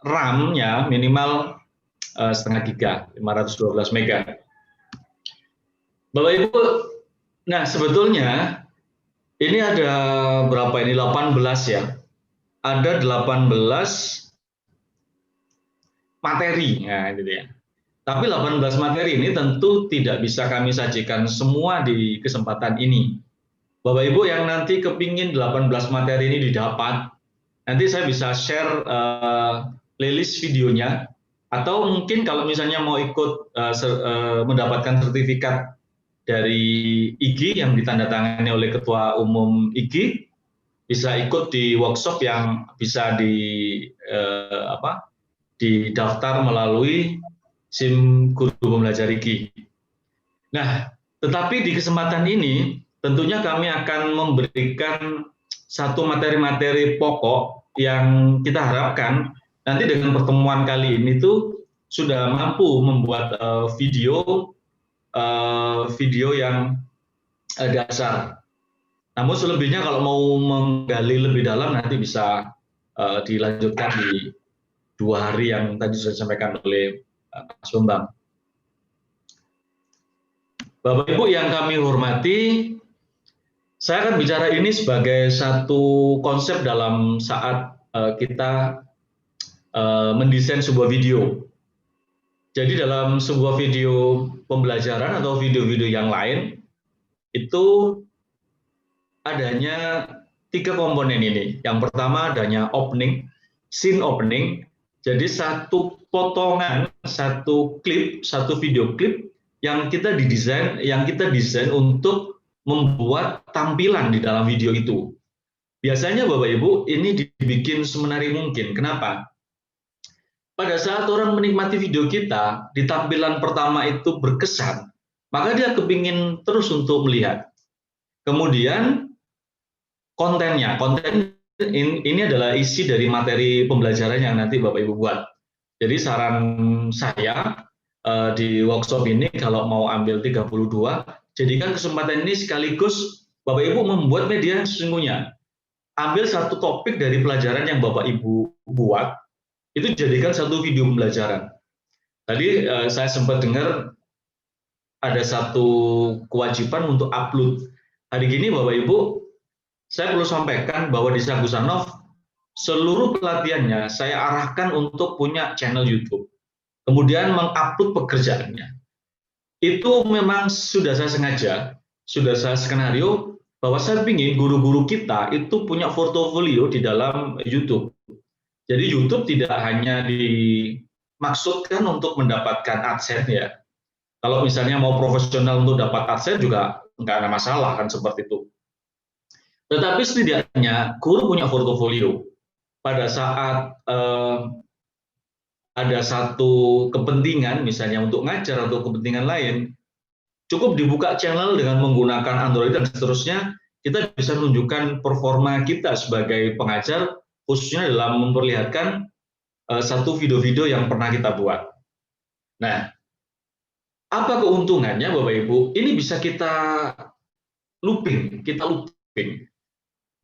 RAM-nya minimal setengah giga, 512 mega. Bapak Ibu, nah sebetulnya ini ada berapa ini? 18 ya. Ada 18 materi, nah gitu ya. Tapi 18 materi ini tentu tidak bisa kami sajikan semua di kesempatan ini. Bapak Ibu yang nanti kepingin 18 materi ini didapat, nanti saya bisa share playlist videonya, atau mungkin kalau misalnya mau ikut mendapatkan sertifikat dari IGI yang ditandatangani oleh Ketua Umum IGI, bisa ikut di workshop yang bisa didaftar melalui SIM Guru Pembelajar IGI. Nah, tetapi di kesempatan ini tentunya kami akan memberikan satu materi-materi pokok yang kita harapkan nanti dengan pertemuan kali ini tuh sudah mampu membuat video yang dasar. Namun selebihnya kalau mau menggali lebih dalam nanti bisa dilanjutkan di 2 hari yang tadi sudah disampaikan oleh Mas Bambang. Bapak Ibu yang kami hormati, saya akan bicara ini sebagai satu konsep dalam saat kita mendesain sebuah video. Jadi dalam sebuah video pembelajaran atau video-video yang lain, itu adanya 3 komponen ini. Yang pertama adanya opening, scene opening. Jadi satu potongan, satu klip, satu video klip yang kita desain untuk membuat tampilan di dalam video itu. Biasanya Bapak Ibu ini dibikin semenarik mungkin. Kenapa? Pada saat orang menikmati video kita, di tampilan pertama itu berkesan, maka dia kepingin terus untuk melihat. Kemudian konten ini adalah isi dari materi pembelajaran yang nanti Bapak Ibu buat. Jadi saran saya di workshop ini kalau mau ambil 32, jadikan kesempatan ini sekaligus Bapak Ibu membuat media sesungguhnya. Ambil satu topik dari pelajaran yang Bapak Ibu buat, itu jadikan satu video pembelajaran. Tadi saya sempat dengar ada satu kewajiban untuk upload. Hari ini Bapak Ibu, saya perlu sampaikan bahwa di Sagusanov seluruh pelatihannya saya arahkan untuk punya channel YouTube. Kemudian mengupload pekerjaannya. Itu memang sudah saya sengaja, sudah saya skenario bahwa saya ingin guru-guru kita itu punya portofolio di dalam YouTube. Jadi YouTube tidak hanya dimaksudkan untuk mendapatkan AdSense ya. Kalau misalnya mau profesional untuk dapat AdSense juga nggak ada masalah kan seperti itu. Tetapi setidaknya guru punya portofolio. Pada saat ada satu kepentingan, misalnya untuk ngajar atau kepentingan lain, cukup dibuka channel dengan menggunakan Android dan seterusnya, kita bisa menunjukkan performa kita sebagai pengajar, khususnya dalam memperlihatkan satu video-video yang pernah kita buat. Nah, apa keuntungannya Bapak Ibu? Ini bisa kita looping.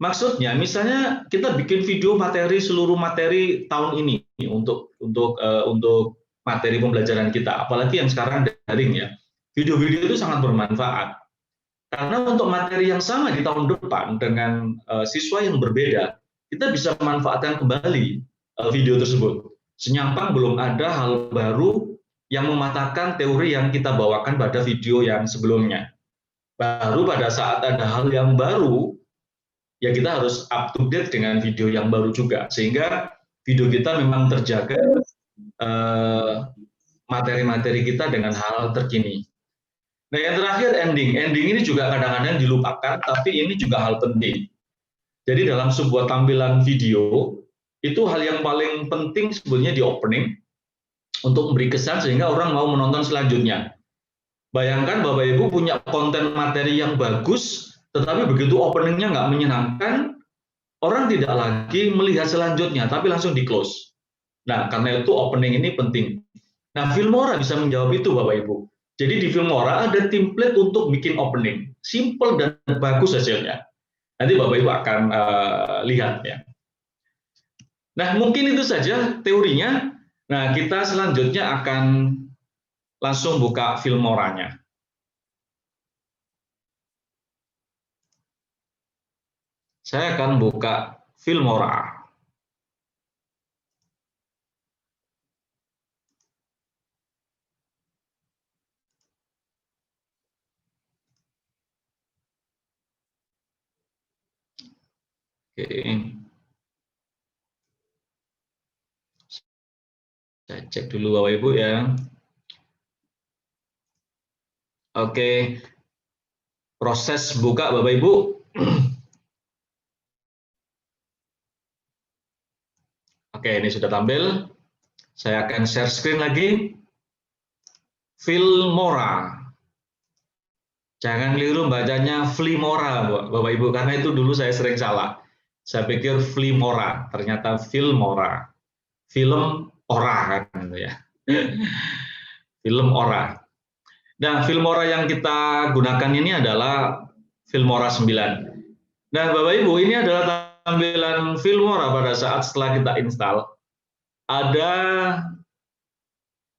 Maksudnya, misalnya kita bikin video materi seluruh materi tahun ini untuk materi pembelajaran kita, apalagi yang sekarang daring ya. Video-video itu sangat bermanfaat. Karena untuk materi yang sama di tahun depan dengan siswa yang berbeda, kita bisa memanfaatkan kembali video tersebut. Senyambang belum ada hal baru yang mematahkan teori yang kita bawakan pada video yang sebelumnya. Baru pada saat ada hal yang baru, ya kita harus up to date dengan video yang baru juga. Sehingga video kita memang terjaga materi-materi kita dengan hal terkini. Nah yang terakhir ending ini juga kadang-kadang dilupakan, tapi ini juga hal penting. Jadi dalam sebuah tampilan video, itu hal yang paling penting sebenarnya di opening, untuk memberi kesan sehingga orang mau menonton selanjutnya. Bayangkan Bapak Ibu punya konten materi yang bagus, tetapi begitu openingnya nggak menyenangkan, orang tidak lagi melihat selanjutnya, tapi langsung di-close. Nah karena itu opening ini penting. Nah Filmora bisa menjawab itu Bapak Ibu. Jadi di Filmora ada template untuk bikin opening, simple dan bagus hasilnya. Nanti Bapak Ibu akan lihat ya. Nah, mungkin itu saja teorinya. Nah, kita selanjutnya akan langsung buka Filmora-nya. Saya akan buka Filmora. Oke. Saya cek dulu Bapak Ibu ya. Oke. Proses buka Bapak Ibu. Oke, ini sudah tampil. Saya akan share screen lagi. Filmora. Jangan keliru bacanya Filmora, Bapak Ibu, karena itu dulu saya sering salah. Saya pikir Filmora, ternyata Filmora. Film ora kan gitu ya. Film ora. Nah, Filmora yang kita gunakan ini adalah Filmora 9. Nah, Bapak Ibu, ini adalah tampilan Filmora pada saat setelah kita install. Ada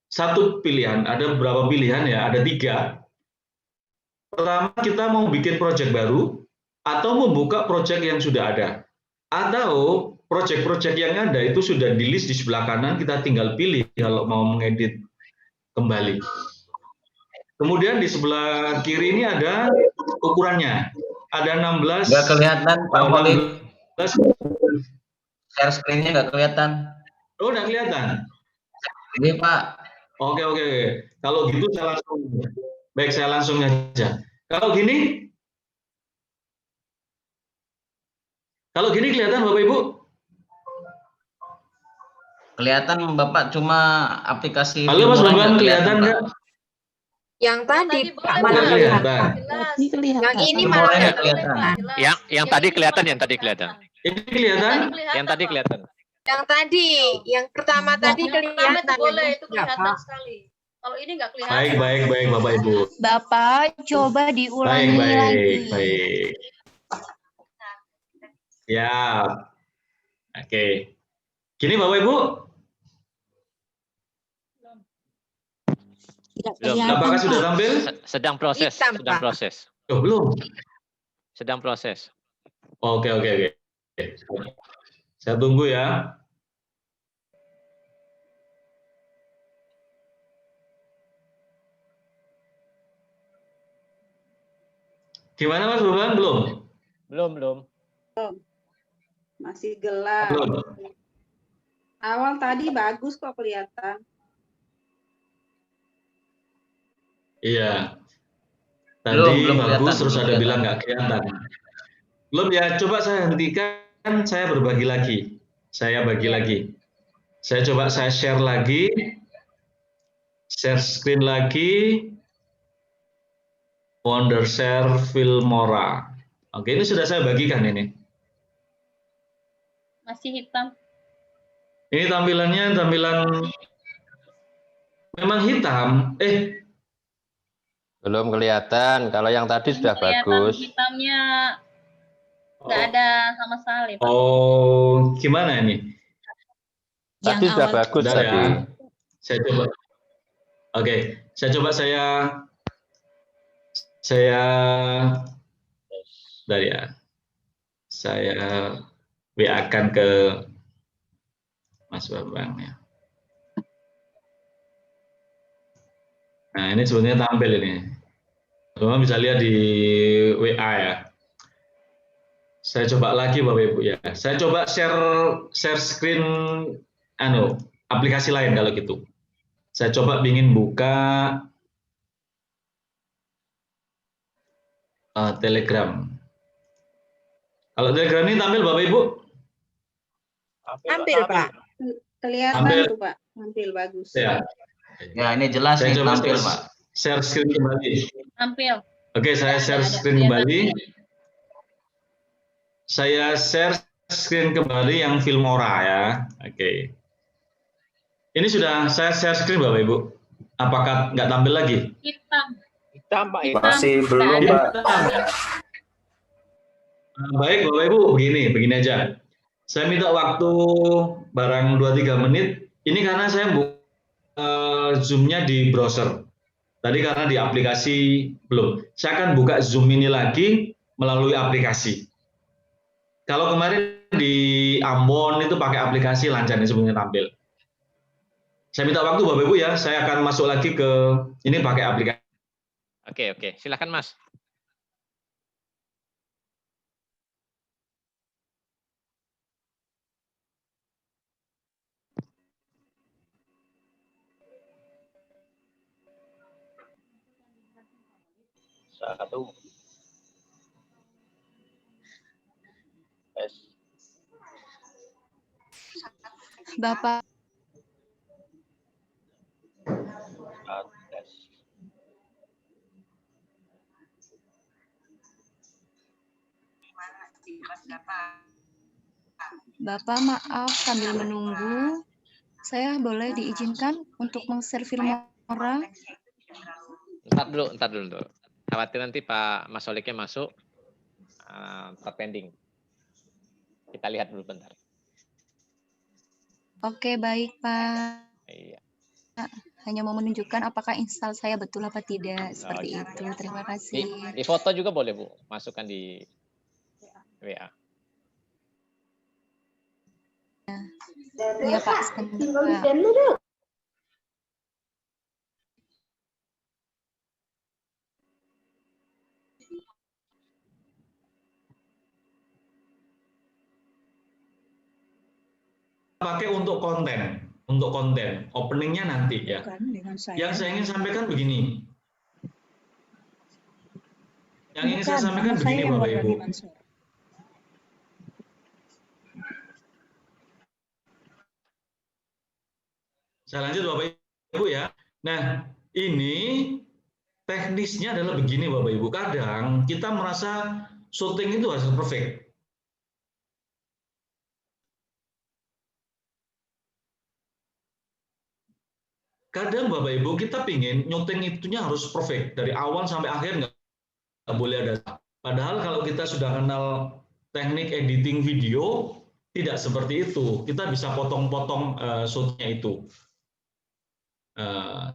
satu pilihan, ada beberapa pilihan ya, ada 3. Pertama, kita mau bikin project baru atau membuka project yang sudah ada. Atau project-project yang ada itu sudah di list di sebelah kanan, kita tinggal pilih kalau mau mengedit kembali. Kemudian di sebelah kiri ini ada ukurannya. Ada 16. Nggak kelihatan, Pak Poli. 16. Share screen-nya nggak kelihatan. Oh, nggak kelihatan? Ini, Pak. Oke. Kalau gitu saya langsung. Baik, saya langsung aja. Kalau gini kelihatan Bapak Ibu? Kelihatan Bapak, cuma aplikasi. Halo Mas Bambang, kelihatan nggak? Yang tadi Pak malah kelihatan. Yang ini malah nggak kelihatan. Yang tadi kelihatan, yang tadi kelihatan. Ini kelihatan? Yang tadi kelihatan. Yang tadi, yang pertama tadi kelihatan. Boleh, itu kelihatan sekali. Kalau ini nggak kelihatan. Baik Bapak Ibu. Bapak coba diulangi lagi. Baik. Siap. Oke. Gini Bapak Ibu. Tidak Belum. kelihatan. Apakah sudah tampil? Sedang proses, Hitam, sedang Pak. proses. Oh, belum. Sedang proses. Oke. Saya tunggu ya. Gimana Mas Bambang? Belum. Masih gelap. Belum. Awal tadi bagus kok kelihatan. Iya. Tadi Belum bagus, kelihatan, terus belum ada kelihatan. bilang nggak kelihatan. Belum ya, coba saya hentikan, saya berbagi lagi. Saya bagi lagi. Saya coba saya share lagi. Share screen lagi. Wondershare Filmora. Oke, ini sudah saya bagikan ini. Masih hitam. Ini tampilannya memang hitam. Belum kelihatan. Kalau yang tadi sudah bagus. Hitamnya nggak ada sama sekali, Pak. Oh, gimana ini? Tadi Yang sudah awal bagus Bentar tadi. ya. Saya coba. Oke, saya coba bentar ya. Saya WA-kan ke Mas Bambang ya. Nah, ini sebenarnya tampil ini. Teman-teman bisa lihat di WA ya. Saya coba lagi Bapak Ibu ya. Saya coba share screen aplikasi lain kalau gitu. Saya coba ingin buka Telegram. Kalau Telegram ini tampil Bapak Ibu? Tampil Pak. Kelihatan Tampil. tuh Pak. Tampil bagus. Ya. Ya, ini jelas Saya nih coba tampil, Pak. share screen kembali. Tampil. Oke, saya share screen kembali. Saya share screen kembali yang Filmora ya. Oke. Ini sudah saya share screen Bapak Ibu. Apakah nggak tampil lagi? Hitam, Pak. Masih belum, Pak. Baik Bapak Ibu, begini aja. Saya minta waktu barang 2-3 menit. Ini karena saya Zoom-nya di browser. Tadi karena di aplikasi belum. Saya akan buka Zoom ini lagi melalui aplikasi. Kalau kemarin di Ambon itu pakai aplikasi lancar nih sebelumnya tampil. Saya minta waktu Bapak Ibu ya, saya akan masuk lagi ke ini pakai aplikasi. Oke, silakan Mas. Satu. Tes. Bapak, Tes. Bapak maaf sambil menunggu, saya boleh diizinkan untuk meng-share Filmora? Ntar dulu. Khawatir nanti Pak Mas Soliknya masuk, pending. Kita lihat dulu bentar. Oke, baik Pak. Iya. Hanya mau menunjukkan apakah install saya betul apa tidak. Seperti Oke. itu. Terima kasih. Di foto juga boleh Bu, masukkan di WA. Iya Pak, sebentar. Pakai untuk konten, openingnya nanti ya. Yang saya ingin sampaikan begini. Yang ingin saya sampaikan begini Bapak Ibu. Saya lanjut Bapak Ibu ya. Nah, ini teknisnya adalah begini Bapak Ibu. Kadang kita merasa syuting itu harus perfect. Kadang Bapak Ibu kita pingin nyuting itunya harus perfect dari awal sampai akhir, nggak boleh ada. Padahal kalau kita sudah kenal teknik editing video tidak seperti itu. Kita bisa potong-potong shootnya itu.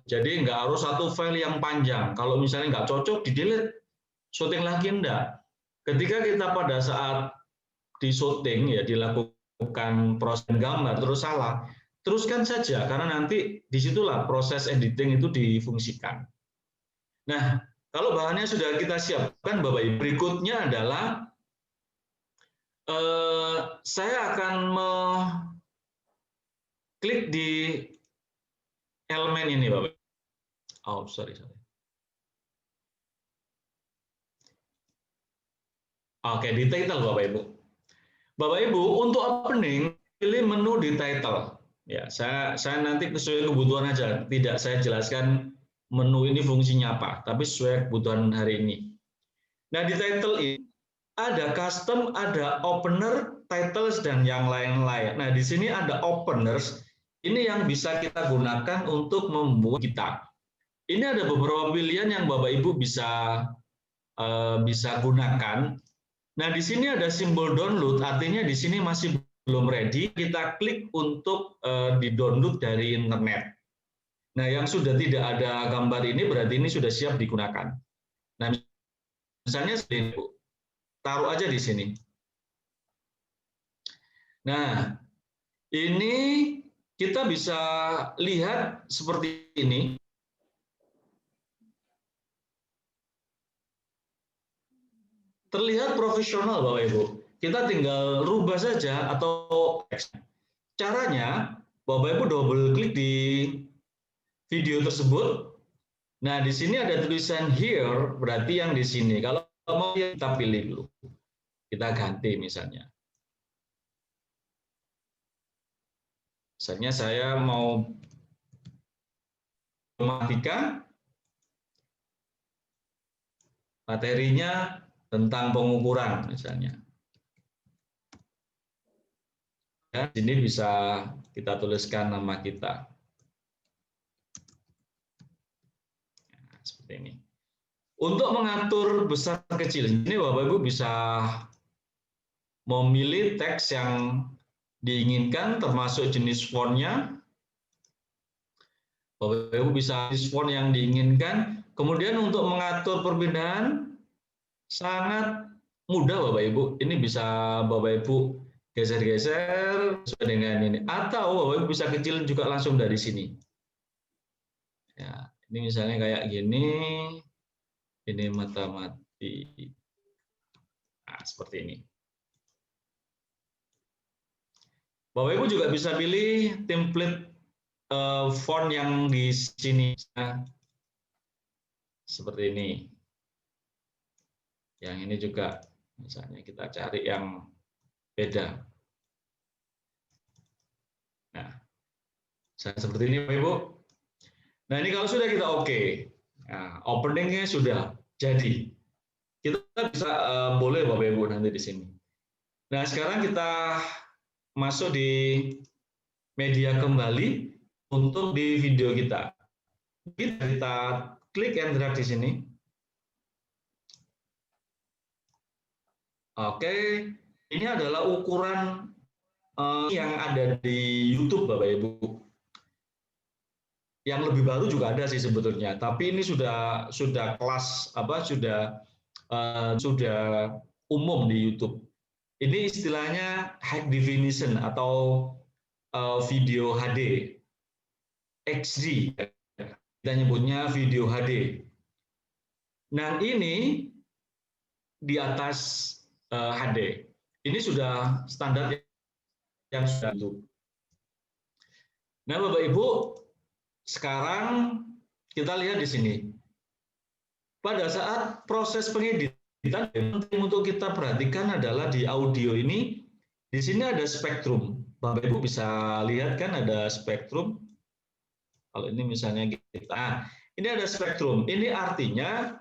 Jadi nggak harus satu file yang panjang. Kalau misalnya nggak cocok di delete, shooting lagi enggak. Ketika kita pada saat di shooting ya dilakukan proses gambar terus salah, teruskan saja karena nanti disitulah proses editing itu difungsikan. Nah, kalau bahannya sudah kita siapkan, Bapak Ibu, berikutnya adalah saya akan klik di elemen ini, Bapak. Oh, sorry. Oke, di title, Bapak Ibu. Bapak Ibu, untuk opening pilih menu di title. Ya, saya nanti sesuai kebutuhan aja. Tidak saya jelaskan menu ini fungsinya apa, tapi sesuai kebutuhan hari ini. Nah, di title ini ada custom, ada opener, titles, dan yang lain-lain. Nah, di sini ada openers. Ini yang bisa kita gunakan untuk membuat kita. Ini ada beberapa pilihan yang Bapak Ibu bisa gunakan. Nah, di sini ada simbol download, artinya di sini masih belum ready, kita klik untuk di-download dari internet. Nah, yang sudah tidak ada gambar ini berarti ini sudah siap digunakan. Nah, misalnya seperti ini, Bu. Taruh aja di sini. Nah, ini kita bisa lihat seperti ini. Terlihat profesional, Bapak Ibu. Kita tinggal rubah saja atau caranya Bapak Ibu double klik di video tersebut. Nah, di sini ada tulisan here, berarti yang di sini. Kalau mau kita pilih dulu. Kita ganti misalnya. Misalnya saya mau matematika, materinya tentang pengukuran misalnya. Ya, sini bisa kita tuliskan nama kita. Nah, seperti ini. Untuk mengatur besar kecil, ini Bapak Ibu bisa memilih teks yang diinginkan, termasuk jenis fontnya. Bapak Ibu bisa jenis font yang diinginkan. Kemudian untuk mengatur perpindahan sangat mudah Bapak Ibu. Ini bisa Bapak Ibu geser-geser sesuai dengan ini. Atau Bapak Ibu bisa kecilin juga langsung dari sini. Ya, ini misalnya kayak gini. Ini mata mati. Nah, seperti ini. Bapak Ibu juga bisa pilih template font yang di sini. Nah, seperti ini. Yang ini juga, misalnya kita cari yang beda. Nah, seperti ini Bapak Ibu. Nah, ini kalau sudah kita oke. Nah, openingnya sudah jadi. Kita bisa boleh Bapak Ibu nanti di sini. Nah, sekarang kita masuk di media kembali untuk di video kita. Kita klik and drag di sini. Oke, ini adalah ukuran yang ada di YouTube Bapak Ibu. Yang lebih baru juga ada sih sebetulnya, tapi ini sudah kelas sudah umum di YouTube. Ini istilahnya high definition atau video HD, XD, kita nyebutnya video HD. Nah ini di atas HD, ini sudah standar yang sudah YouTube. Nah Bapak Ibu, sekarang kita lihat di sini. Pada saat proses pengeditan, yang penting untuk kita perhatikan adalah di audio ini, di sini ada spektrum. Bapak Ibu bisa lihat kan ada spektrum. Kalau ini misalnya kita, nah, ini ada spektrum. Ini artinya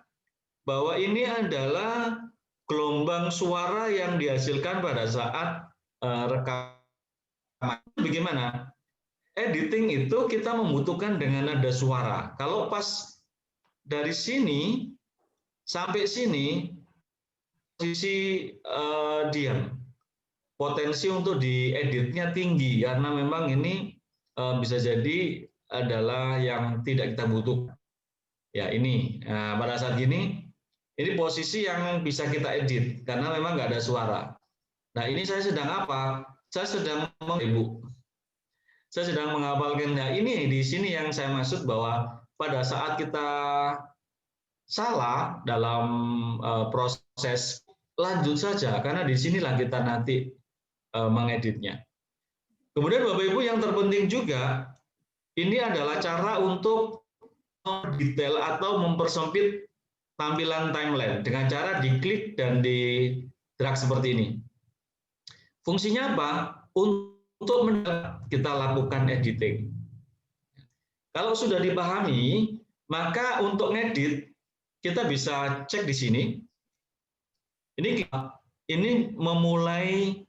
bahwa ini adalah gelombang suara yang dihasilkan pada saat rekaman. Bagaimana? Editing itu kita membutuhkan dengan nada suara. Kalau pas dari sini sampai sini posisi diam, potensi untuk dieditnya tinggi karena memang ini bisa jadi adalah yang tidak kita butuhkan. Ya ini, pada saat gini, ini posisi yang bisa kita edit karena memang nggak ada suara. Nah ini saya sedang apa? Saya sedang Saya sedang menghafalkan. Nah, ini di sini yang saya maksud bahwa pada saat kita salah dalam proses lanjut saja, karena di sinilah kita nanti mengeditnya. Kemudian Bapak Ibu yang terpenting juga, ini adalah cara untuk mendetail atau mempersempit tampilan timeline dengan cara diklik dan di drag seperti ini. Fungsinya apa? Untuk kita lakukan editing. Kalau sudah dipahami, maka untuk ngedit kita bisa cek di sini. Ini memulai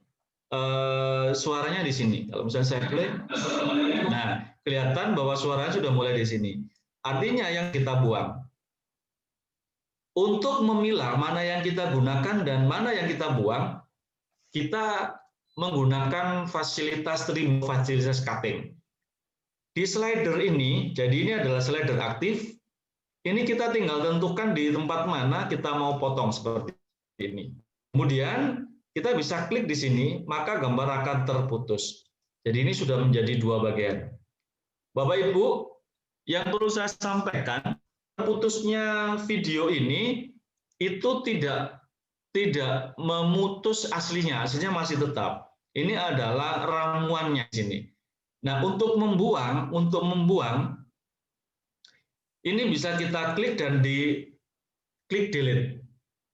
suaranya di sini. Kalau misalnya saya klik, nah kelihatan bahwa suaranya sudah mulai di sini. Artinya yang kita buang. Untuk memilah mana yang kita gunakan dan mana yang kita buang, kita menggunakan fasilitas trim, fasilitas cutting. Di slider ini, jadi ini adalah slider aktif, ini kita tinggal tentukan di tempat mana kita mau potong seperti ini. Kemudian kita bisa klik di sini, maka gambar akan terputus. Jadi ini sudah menjadi dua bagian. Bapak Ibu, yang perlu saya sampaikan, terputusnya video ini itu tidak memutus aslinya masih tetap. Ini adalah ramuannya di sini. Nah, untuk membuang ini bisa kita klik dan klik delete.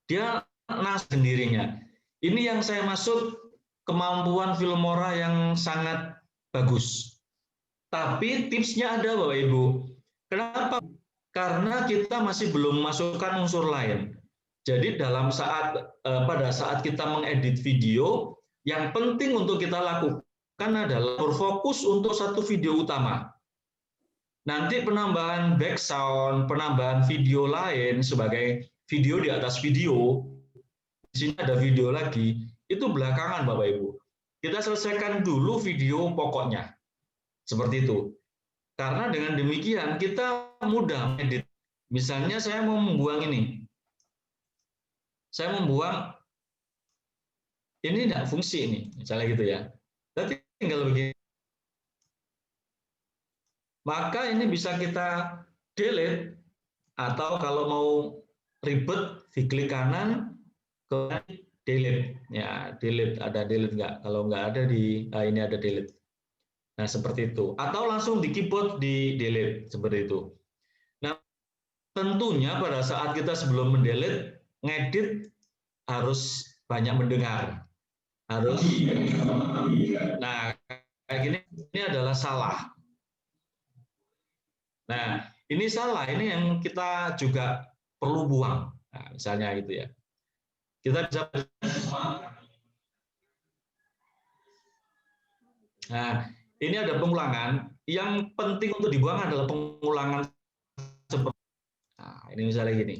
Dia sendirinya. Ini yang saya maksud kemampuan Filmora yang sangat bagus. Tapi tipsnya ada Bapak Ibu. Kenapa? Karena kita masih belum masukkan unsur lain. Jadi pada saat kita mengedit video, yang penting untuk kita lakukan adalah berfokus untuk satu video utama. Nanti penambahan background, penambahan video lain sebagai video di atas video, di sini ada video lagi, itu belakangan Bapak Ibu. kita selesaikan dulu video pokoknya. Seperti itu. Karena dengan demikian kita mudah edit. Misalnya saya mau membuang ini. Saya membuang ini tidak fungsi ini, misalnya gitu ya. Berarti tinggal begini. Maka ini bisa kita delete, atau kalau mau ribet diklik kanan ke delete. Ya, delete, ada delete nggak? Kalau nggak ada ini ada delete. Nah, seperti itu. Atau langsung di keyboard di delete, seperti itu. Nah, tentunya pada saat kita sebelum mendelete, ngedit harus banyak mendengar. Harus. Nah, kayak gini, ini adalah salah. Nah, ini salah, ini yang kita juga perlu buang. Nah, misalnya gitu ya. Kita bisa. Nah, ini ada pengulangan. Yang penting untuk dibuang adalah pengulangan seperti. Nah, ini misalnya gini.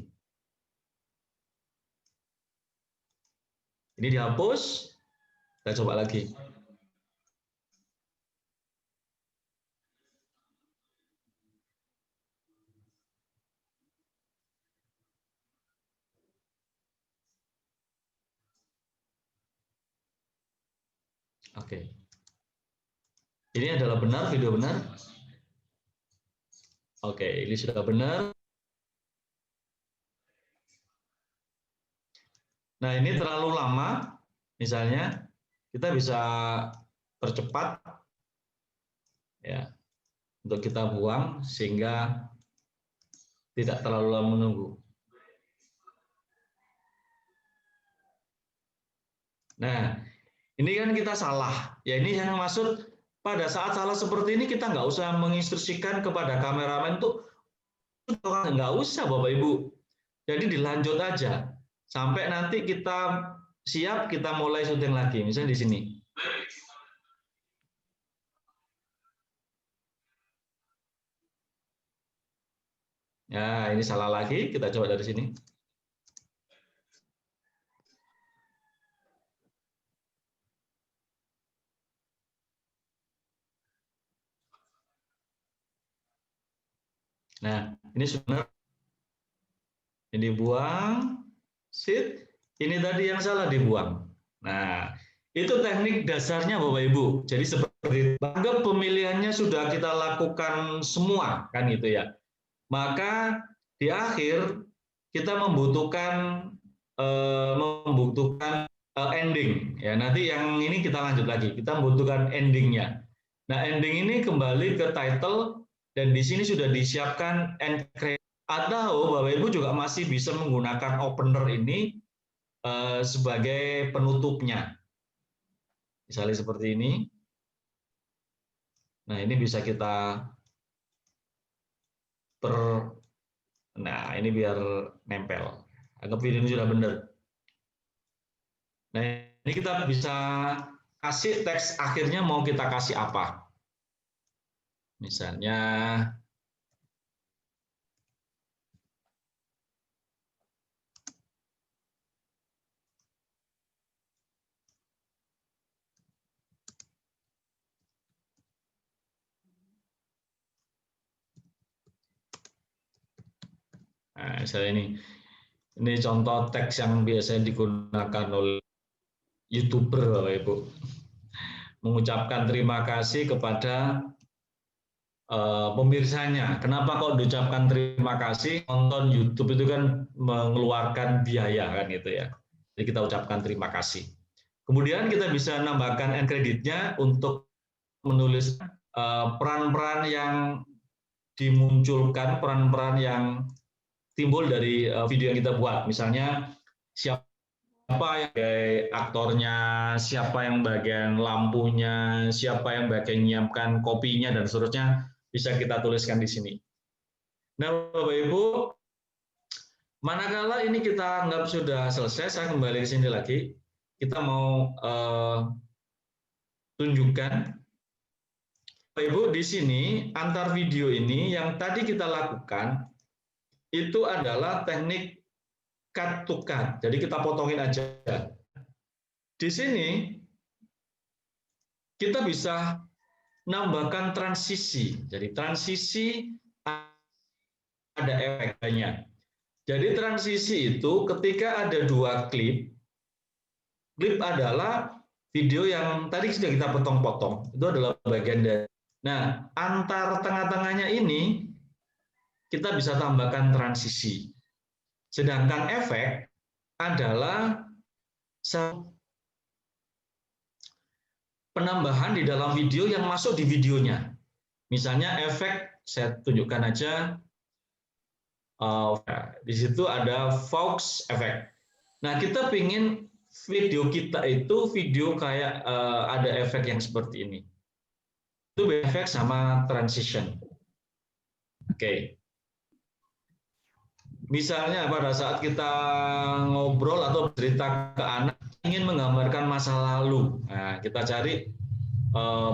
Ini dihapus. Kita coba lagi. Oke. Ini adalah benar, video benar. Oke, ini sudah benar. Nah, ini terlalu lama. Misalnya, kita bisa percepat ya untuk kita buang sehingga tidak terlalu lama menunggu. Nah, ini kan kita salah. Ya, ini yang maksud pada saat salah seperti ini kita nggak usah menginstruksikan kepada kameramen untuk nggak usah Bapak Ibu. Jadi dilanjut aja sampai nanti kita siap, kita mulai syuting lagi. Misalnya di sini. Ya, ini salah lagi. Kita coba dari sini. Nah, ini sudah. Ini buang. Sit. Ini tadi yang salah dibuang. Nah, itu teknik dasarnya Bapak Ibu. Jadi seperti itu. Anggap pemilihannya sudah kita lakukan semua, kan gitu ya. Maka di akhir kita membutuhkan ending. Ya, nanti yang ini kita lanjut lagi. Kita membutuhkan endingnya. Nah, ending ini kembali ke title dan di sini sudah disiapkan end credit. Atau Bapak Ibu juga masih bisa menggunakan opener ini sebagai penutupnya. Misalnya seperti ini. Nah, ini bisa kita nah, ini biar nempel. Anggap video ini sudah benar. Nah, ini kita bisa kasih teks akhirnya mau kita kasih apa. Misalnya nah, misalnya ini contoh teks yang biasanya digunakan oleh YouTuber, Bapak Ibu. Mengucapkan terima kasih kepada pemirsanya. Kenapa kok diucapkan terima kasih? Nonton YouTube itu kan mengeluarkan biaya kan gitu ya. Jadi kita ucapkan terima kasih. Kemudian kita bisa nambahkan end credit-nya untuk menulis peran-peran yang dimunculkan, peran-peran yang timbul dari video yang kita buat. Misalnya siapa yang bagian aktornya, siapa yang bagian lampunya, siapa yang bagian menyiapkan kopinya dan seterusnya bisa kita tuliskan di sini. Nah, Bapak Ibu, manakala ini kita anggap sudah selesai, saya kembali ke sini lagi. Kita mau tunjukkan, Bapak Ibu, di sini antar video ini yang tadi kita lakukan itu adalah teknik cut to cut. Jadi kita potongin aja. Di sini kita bisa nambahkan transisi. Jadi transisi ada efeknya. Jadi transisi itu ketika ada dua klip. Klip adalah video yang tadi sudah kita potong-potong. Itu adalah bagian dari. Nah, antar tengah-tengahnya ini kita bisa tambahkan transisi. Sedangkan efek adalah penambahan di dalam video yang masuk di videonya. Misalnya efek, saya tunjukkan aja. Di situ ada Fox effect. Nah, kita ingin video kita itu video kayak ada efek yang seperti ini. Itu efek sama transition. Oke. Misalnya pada saat kita ngobrol atau bercerita ke anak ingin menggambarkan masa lalu, nah, kita cari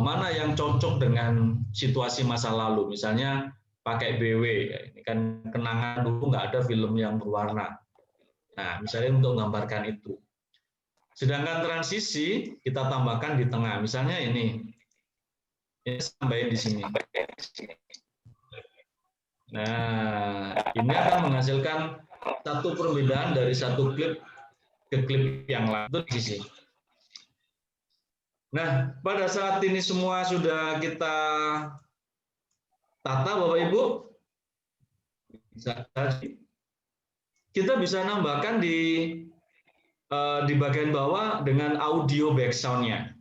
mana yang cocok dengan situasi masa lalu. Misalnya pakai BW, ini kan kenangan dulu nggak ada film yang berwarna. Nah, misalnya untuk menggambarkan itu. Sedangkan transisi kita tambahkan di tengah. Misalnya ini tambahin di sini. Nah, ini akan menghasilkan satu perbedaan dari satu klip ke klip yang lain. Itu di sisi. Nah, pada saat ini semua sudah kita tata, Bapak Ibu, kita bisa nambahkan di bagian bawah dengan audio background-nya.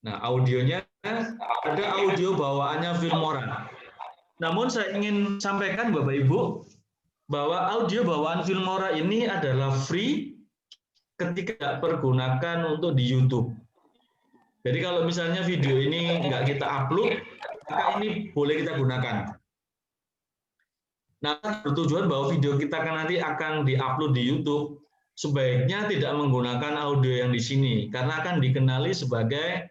Nah, audionya ada audio bawaannya Filmora. Namun saya ingin sampaikan Bapak Ibu bahwa audio bawaan Filmora ini adalah free ketika pergunakan untuk di YouTube. Jadi kalau misalnya video ini nggak kita upload, maka ini boleh kita gunakan. Nah, bertujuan bahwa video kita kan nanti akan diupload di YouTube, sebaiknya tidak menggunakan audio yang di sini karena akan dikenali sebagai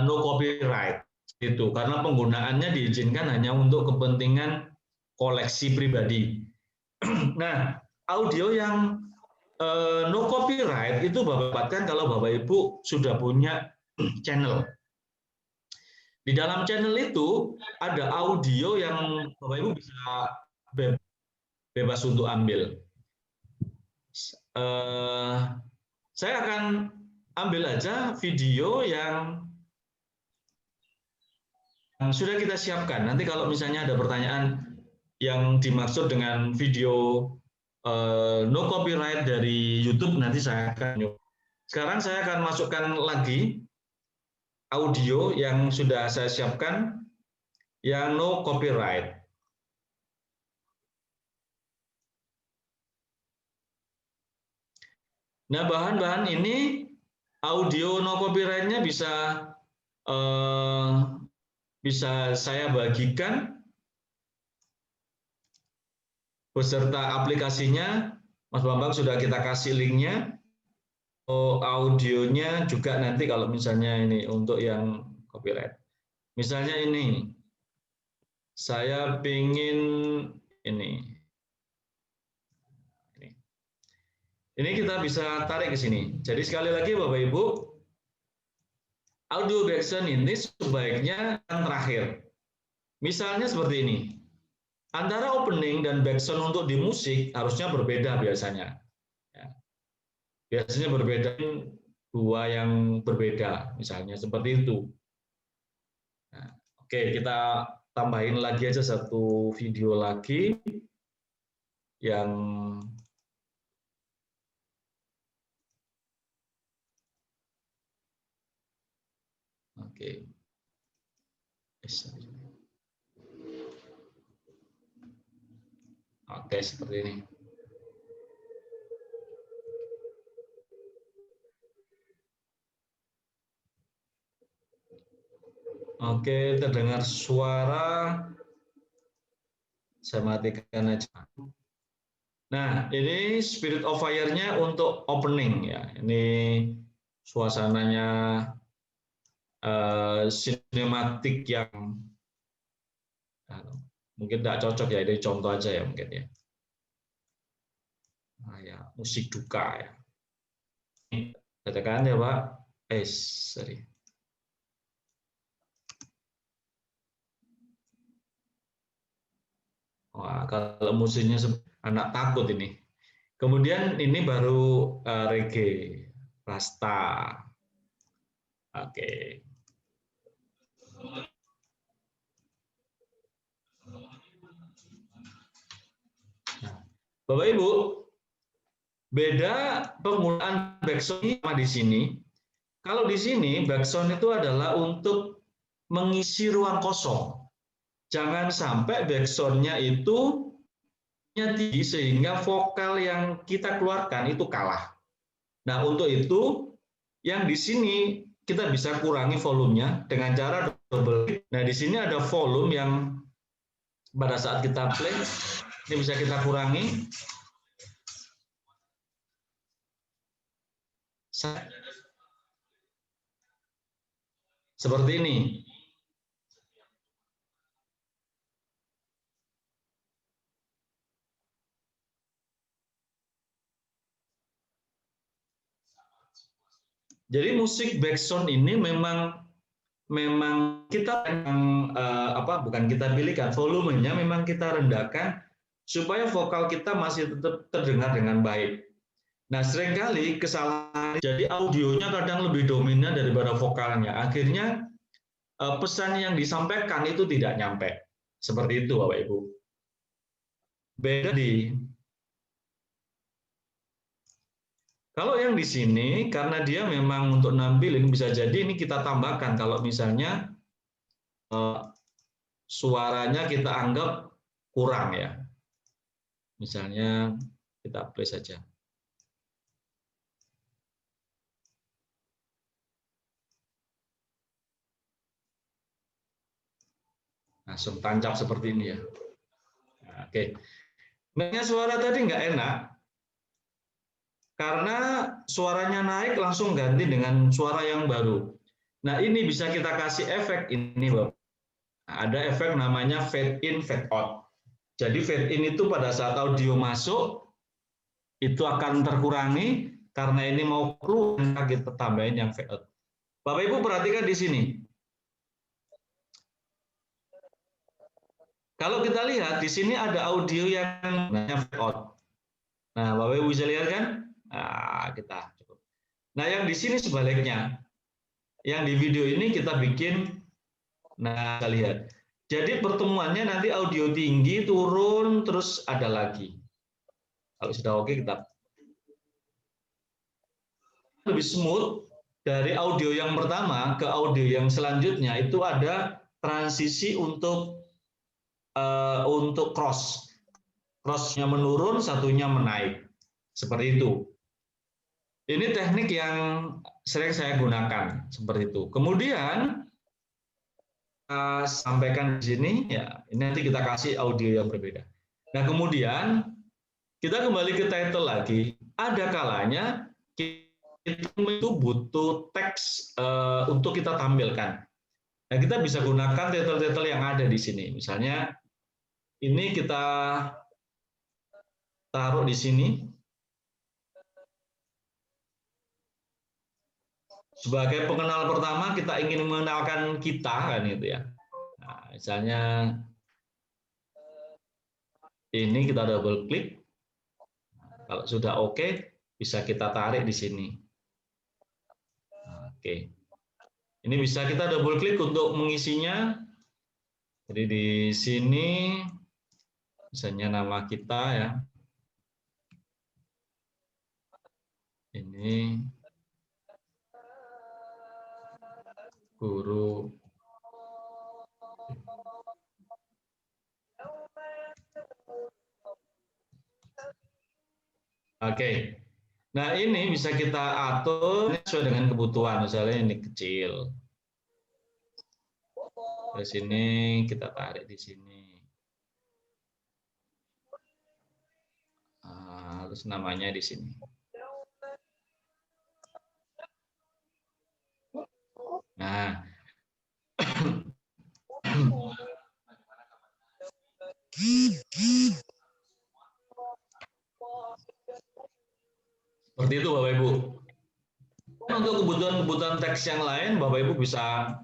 no copyright. Itu karena penggunaannya diizinkan hanya untuk kepentingan koleksi pribadi. Nah, audio yang no copyright itu Bapak dapatkan kalau Bapak Ibu sudah punya channel. Di dalam channel itu ada audio yang Bapak Ibu bisa bebas untuk ambil. Saya akan ambil aja video yang sudah kita siapkan. Nanti kalau misalnya ada pertanyaan yang dimaksud dengan video no copyright dari YouTube, nanti saya akan. Sekarang saya akan masukkan lagi audio yang sudah saya siapkan yang no copyright. Nah, bahan-bahan ini audio no copyright-nya bisa saya bagikan beserta aplikasinya. Mas Bambang sudah kita kasih linknya. Audionya juga nanti kalau misalnya ini untuk yang copyright. Misalnya ini, saya pingin ini. Ini kita bisa tarik ke sini. Jadi sekali lagi Bapak Ibu, audio background ini sebaiknya yang terakhir. Misalnya seperti ini. Antara opening dan background untuk di musik harusnya berbeda biasanya. Ya. Biasanya berbeda, dua yang berbeda, misalnya seperti itu. Nah, oke, kita tambahin lagi aja satu video lagi yang oke. Oke, seperti ini. Oke, terdengar suara. Saya matikan aja. Nah, ini Spirit of Fire-nya untuk opening ya. Ini suasananya sinematik yang mungkin tidak cocok ya, ini contoh aja ya mungkin ya. Nah, ya musik duka ya. Katakan ya Pak. Sorry. Wah, kalau musiknya anak takut ini. Kemudian ini baru reggae, rasta. Oke. Nah, Bapak Ibu, beda penggunaan backsound sama di sini. Kalau di sini backsound itu adalah untuk mengisi ruang kosong. Jangan sampai backsound-nya itu tinggi sehingga vokal yang kita keluarkan itu kalah. Nah, untuk itu yang di sini kita bisa kurangi volumenya dengan cara double klik. Nah, di sini ada volume yang pada saat kita play ini bisa kita kurangi. Seperti ini. Jadi musik backsound ini memang kita bukan kita pilihkan, volumenya memang kita rendahkan supaya vokal kita masih tetap terdengar dengan baik. Nah, seringkali kesalahan jadi audionya kadang lebih dominan daripada vokalnya. Akhirnya pesan yang disampaikan itu tidak nyampe. Seperti itu, Bapak Ibu. Beda di kalau yang di sini, karena dia memang untuk nampilin, bisa jadi ini kita tambahkan. Kalau misalnya suaranya kita anggap kurang ya. Misalnya kita play saja. Langsung tancap seperti ini ya. Nah, oke. Makanya suara tadi nggak enak. Karena suaranya naik langsung ganti dengan suara yang baru. Nah, ini bisa kita kasih efek ini, Bapak. Nah, ada efek namanya fade in, fade out. Jadi fade in itu pada saat audio masuk itu akan terkurangi karena ini mau keluar kita tambahin yang fade out. Bapak Ibu perhatikan di sini. Kalau kita lihat di sini ada audio yang namanya fade out. Nah, Bapak Ibu bisa lihat kan? Nah, kita cukup. Nah, yang di sini sebaliknya. Yang di video ini kita bikin, nah, kita lihat. Jadi pertemuannya nanti audio tinggi, turun, terus ada lagi. Kalau sudah oke, kita lebih smooth dari audio yang pertama ke audio yang selanjutnya itu ada transisi untuk cross. Cross-nya menurun, satunya menaik. Seperti itu. Ini teknik yang sering saya gunakan seperti itu. Kemudian sampaikan di sini ya, ini nanti kita kasih audio yang berbeda. Nah, kemudian kita kembali ke title lagi. Ada kalanya kita itu butuh teks untuk kita tampilkan. Nah, kita bisa gunakan title-title yang ada di sini. Misalnya ini kita taruh di sini. Sebagai pengenal pertama, kita ingin mengenalkan kita, kan itu ya. Nah, misalnya ini kita double klik. Nah, kalau sudah oke, bisa kita tarik di sini. Nah, oke. Ini bisa kita double klik untuk mengisinya. Jadi di sini, misalnya nama kita ya. Ini guru Oke. Nah, ini bisa kita atur sesuai dengan kebutuhan. Misalnya ini kecil. Terus ini kita tarik di sini. Terus namanya di sini. Nah, seperti itu Bapak Ibu. Untuk kebutuhan-kebutuhan teks yang lain, Bapak Ibu bisa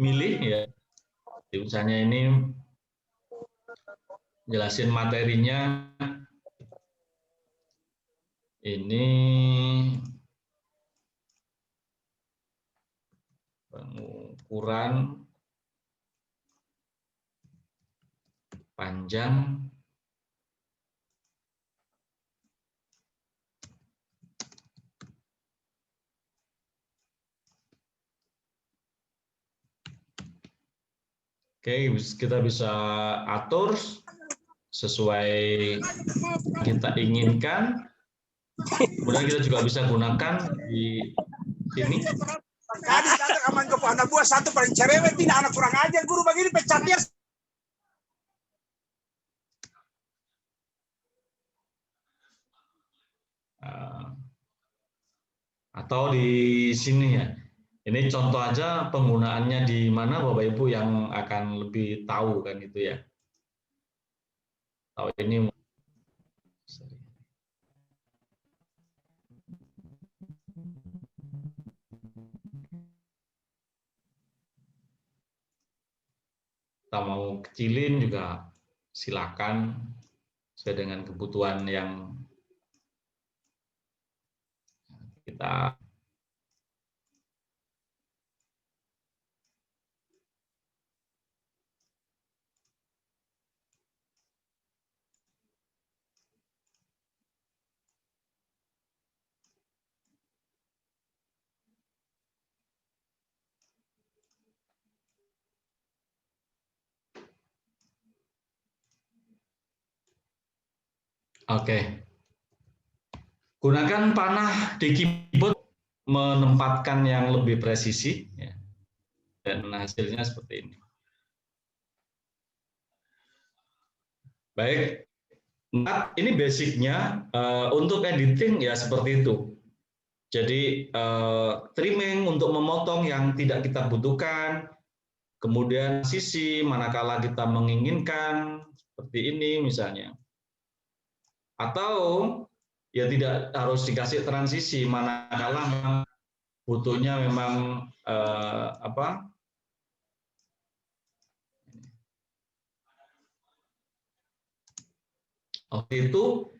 milih ya. Misalnya ini jelasin materinya. Ini pengukuran panjang kita bisa atur sesuai kita inginkan. Kemudian kita juga bisa gunakan di sini. Tadi datang aman ke anak buah satu paling cerewet, tidak anak kurang ajar guru begini pecat dia. Atau di sini ya. Ini contoh aja penggunaannya di mana Bapak Ibu yang akan lebih tahu kan itu ya. Tahu ini kita mau kecilin juga silakan sesuai dengan kebutuhan yang kita. Oke. Gunakan panah di keyboard menempatkan yang lebih presisi ya. Dan hasilnya seperti ini. Baik. Ini basicnya untuk editing ya seperti itu. Jadi trimming untuk memotong yang tidak kita butuhkan, kemudian sisi manakala kita menginginkan seperti ini misalnya. Atau ya tidak harus dikasih transisi manakala memang butuhnya memang oke itu.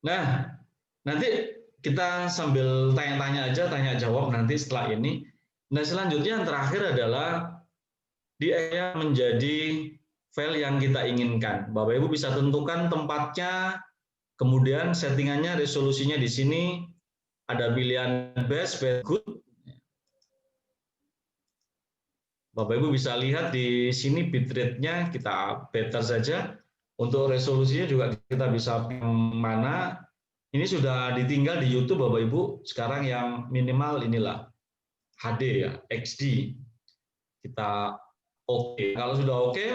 Nah, nanti kita sambil tanya-tanya aja, tanya jawab nanti setelah ini. Nah, selanjutnya yang terakhir adalah dia menjadi file yang kita inginkan. Bapak Ibu bisa tentukan tempatnya. Kemudian settingannya, resolusinya di sini ada pilihan best, good. Bapak Ibu bisa lihat di sini bitrate-nya kita better saja. Untuk resolusinya juga kita bisa mana. Ini sudah ditinggal di YouTube Bapak Ibu. Sekarang yang minimal inilah HD ya, XD. Kita oke. Kalau sudah oke,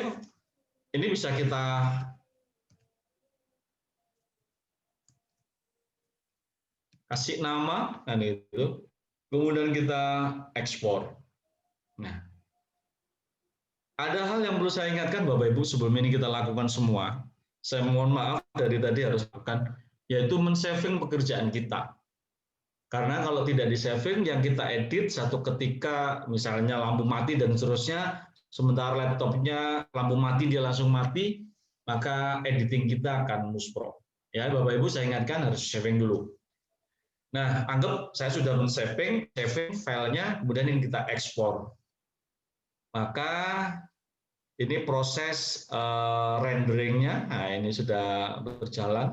ini bisa kita kasih nama, kan itu. Kemudian kita ekspor. Nah, ada hal yang perlu saya ingatkan Bapak Ibu sebelum ini kita lakukan semua. Saya mohon maaf dari tadi harus lakukan, yaitu men-saving pekerjaan kita. Karena kalau tidak di-saving, yang kita edit satu ketika misalnya lampu mati dan seterusnya, sementara laptopnya lampu mati dia langsung mati, maka editing kita akan muspro. Ya, Bapak Ibu saya ingatkan harus saving dulu. Nah, anggap saya sudah men-saving filenya, kemudian ini kita ekspor. Maka ini proses renderingnya, nah ini sudah berjalan.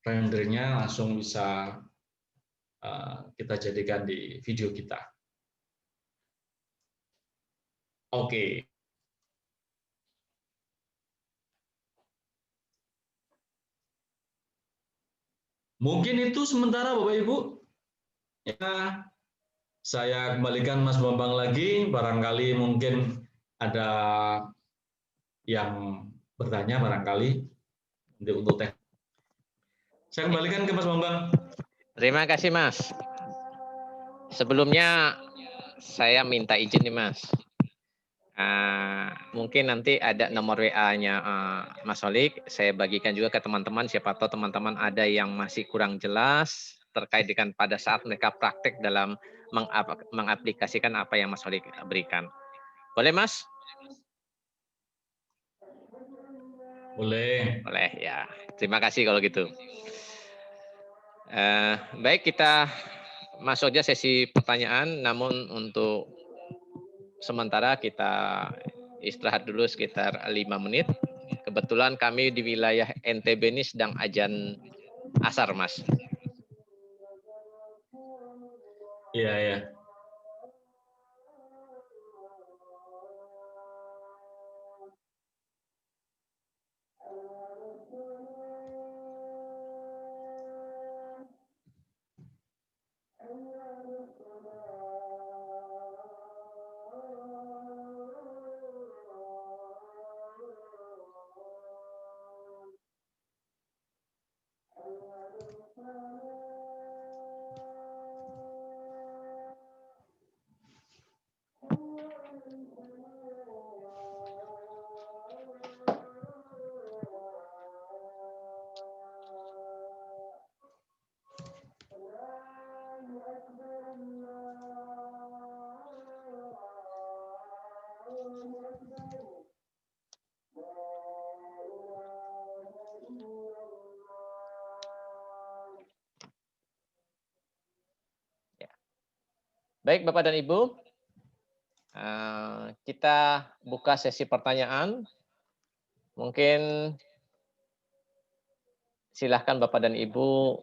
Renderingnya langsung bisa kita jadikan di video kita. Oke. Mungkin itu sementara Bapak Ibu. Ya, saya kembalikan Mas Bambang lagi, barangkali mungkin ada yang bertanya barangkali untuk teh. Saya kembalikan ke Mas Bambang. Terima kasih Mas. Sebelumnya saya minta izin nih Mas. Mungkin nanti ada nomor WA-nya Mas Solik, saya bagikan juga ke teman-teman, siapa tahu teman-teman ada yang masih kurang jelas terkait dengan pada saat mereka praktek dalam mengaplikasikan apa yang Mas Solik berikan. Boleh Mas? Boleh. Boleh ya. Terima kasih kalau gitu. Baik, kita masuk aja sesi pertanyaan. Namun untuk sementara kita istirahat dulu sekitar 5 menit. Kebetulan kami di wilayah NTB ini sedang azan asar, Mas. Iya, ya. Baik, Bapak dan Ibu, kita buka sesi pertanyaan. Mungkin silahkan Bapak dan Ibu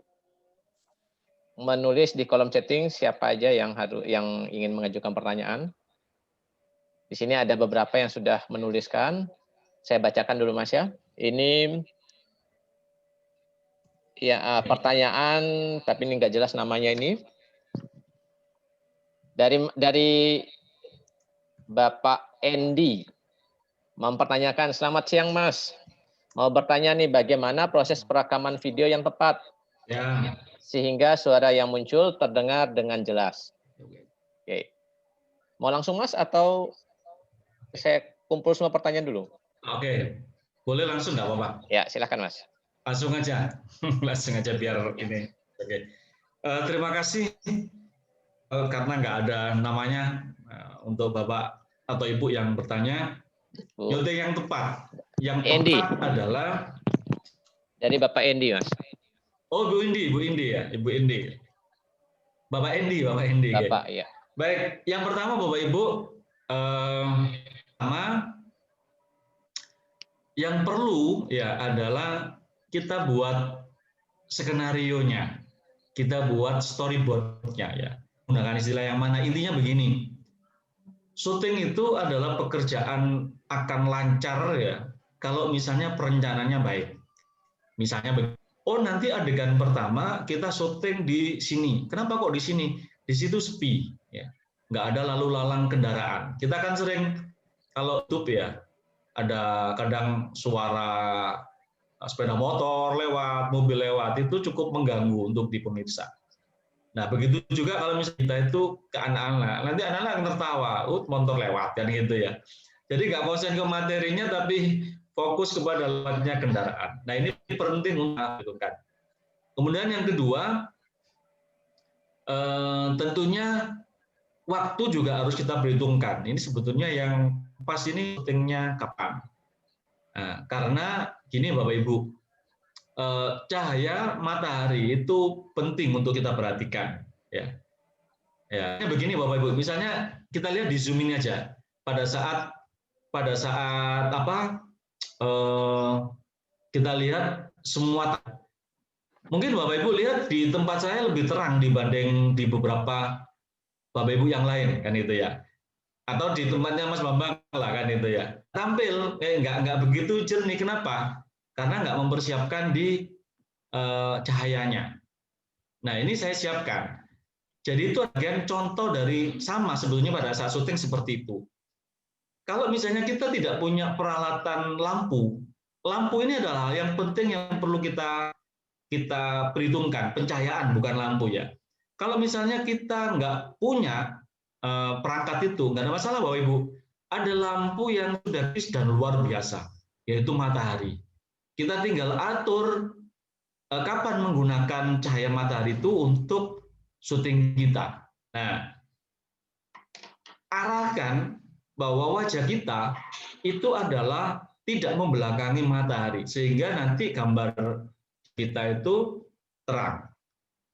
menulis di kolom chatting siapa aja yang ingin mengajukan pertanyaan. Di sini ada beberapa yang sudah menuliskan. Saya bacakan dulu, Mas ya. Ini ya pertanyaan, tapi ini nggak jelas namanya ini. Dari Bapak Endi mempertanyakan, selamat siang Mas. Mau bertanya nih, bagaimana proses perekaman video yang tepat? Ya. Sehingga suara yang muncul terdengar dengan jelas. Oke. Mau langsung Mas atau saya kumpul semua pertanyaan dulu? Oke. Boleh langsung nggak Bapak? Ya, silakan Mas. Langsung aja. Langsung aja biar ini. Oke. Terima kasih. Karena nggak ada namanya untuk Bapak atau Ibu yang bertanya, yaudah yang tepat. Yang Endi. tepat adalah dari Bapak Endi, Mas. Oh, Bu Indi ya, Ibu Indi. Bapak Endi. Bapak, ya. Baik, yang pertama Bapak Ibu, yang perlu ya adalah kita buat skenario-nya, kita buat storyboard-nya ya. Menggunakan istilah yang mana, intinya begini, syuting itu adalah pekerjaan akan lancar ya kalau misalnya perencanaannya baik. Misalnya oh nanti adegan pertama kita syuting di sini, kenapa kok di sini? Di situ sepi ya, nggak ada lalu lalang kendaraan. Kita kan sering kalau YouTube ya ada kadang suara sepeda motor lewat, mobil lewat, itu cukup mengganggu untuk di pemirsa. Nah, begitu juga kalau misalnya kita itu ke anak-anak, nanti anak-anak yang tertawa, motor lewat, kan gitu ya. Jadi nggak konsen ke materinya, tapi fokus kepada lewatnya kendaraan. Nah, ini penting untuk kan. Kemudian yang kedua, tentunya waktu juga harus kita perhitungkan. Ini sebetulnya yang pas ini syutingnya kapan. Nah, karena gini Bapak Ibu, cahaya matahari itu penting untuk kita perhatikan ya. Begini Bapak Ibu, misalnya kita lihat di zoom in aja pada saat apa kita lihat semua, mungkin Bapak Ibu lihat di tempat saya lebih terang dibanding di beberapa Bapak Ibu yang lain kan itu ya, atau di tempatnya Mas Bambang lah kan itu ya, tampil nggak begitu jernih. Kenapa? Karena nggak mempersiapkan di cahayanya. Nah ini saya siapkan. Jadi itu bagian contoh dari sama sebetulnya pada saat syuting seperti itu. Kalau misalnya kita tidak punya peralatan lampu ini adalah yang penting yang perlu kita perhitungkan, pencahayaan bukan lampu ya. Kalau misalnya kita nggak punya perangkat itu, nggak ada masalah Bapak Ibu. Ada lampu yang sudah dan luar biasa, yaitu matahari. Kita tinggal atur kapan menggunakan cahaya matahari itu untuk syuting kita. Nah, arahkan bahwa wajah kita itu adalah tidak membelakangi matahari, sehingga nanti gambar kita itu terang.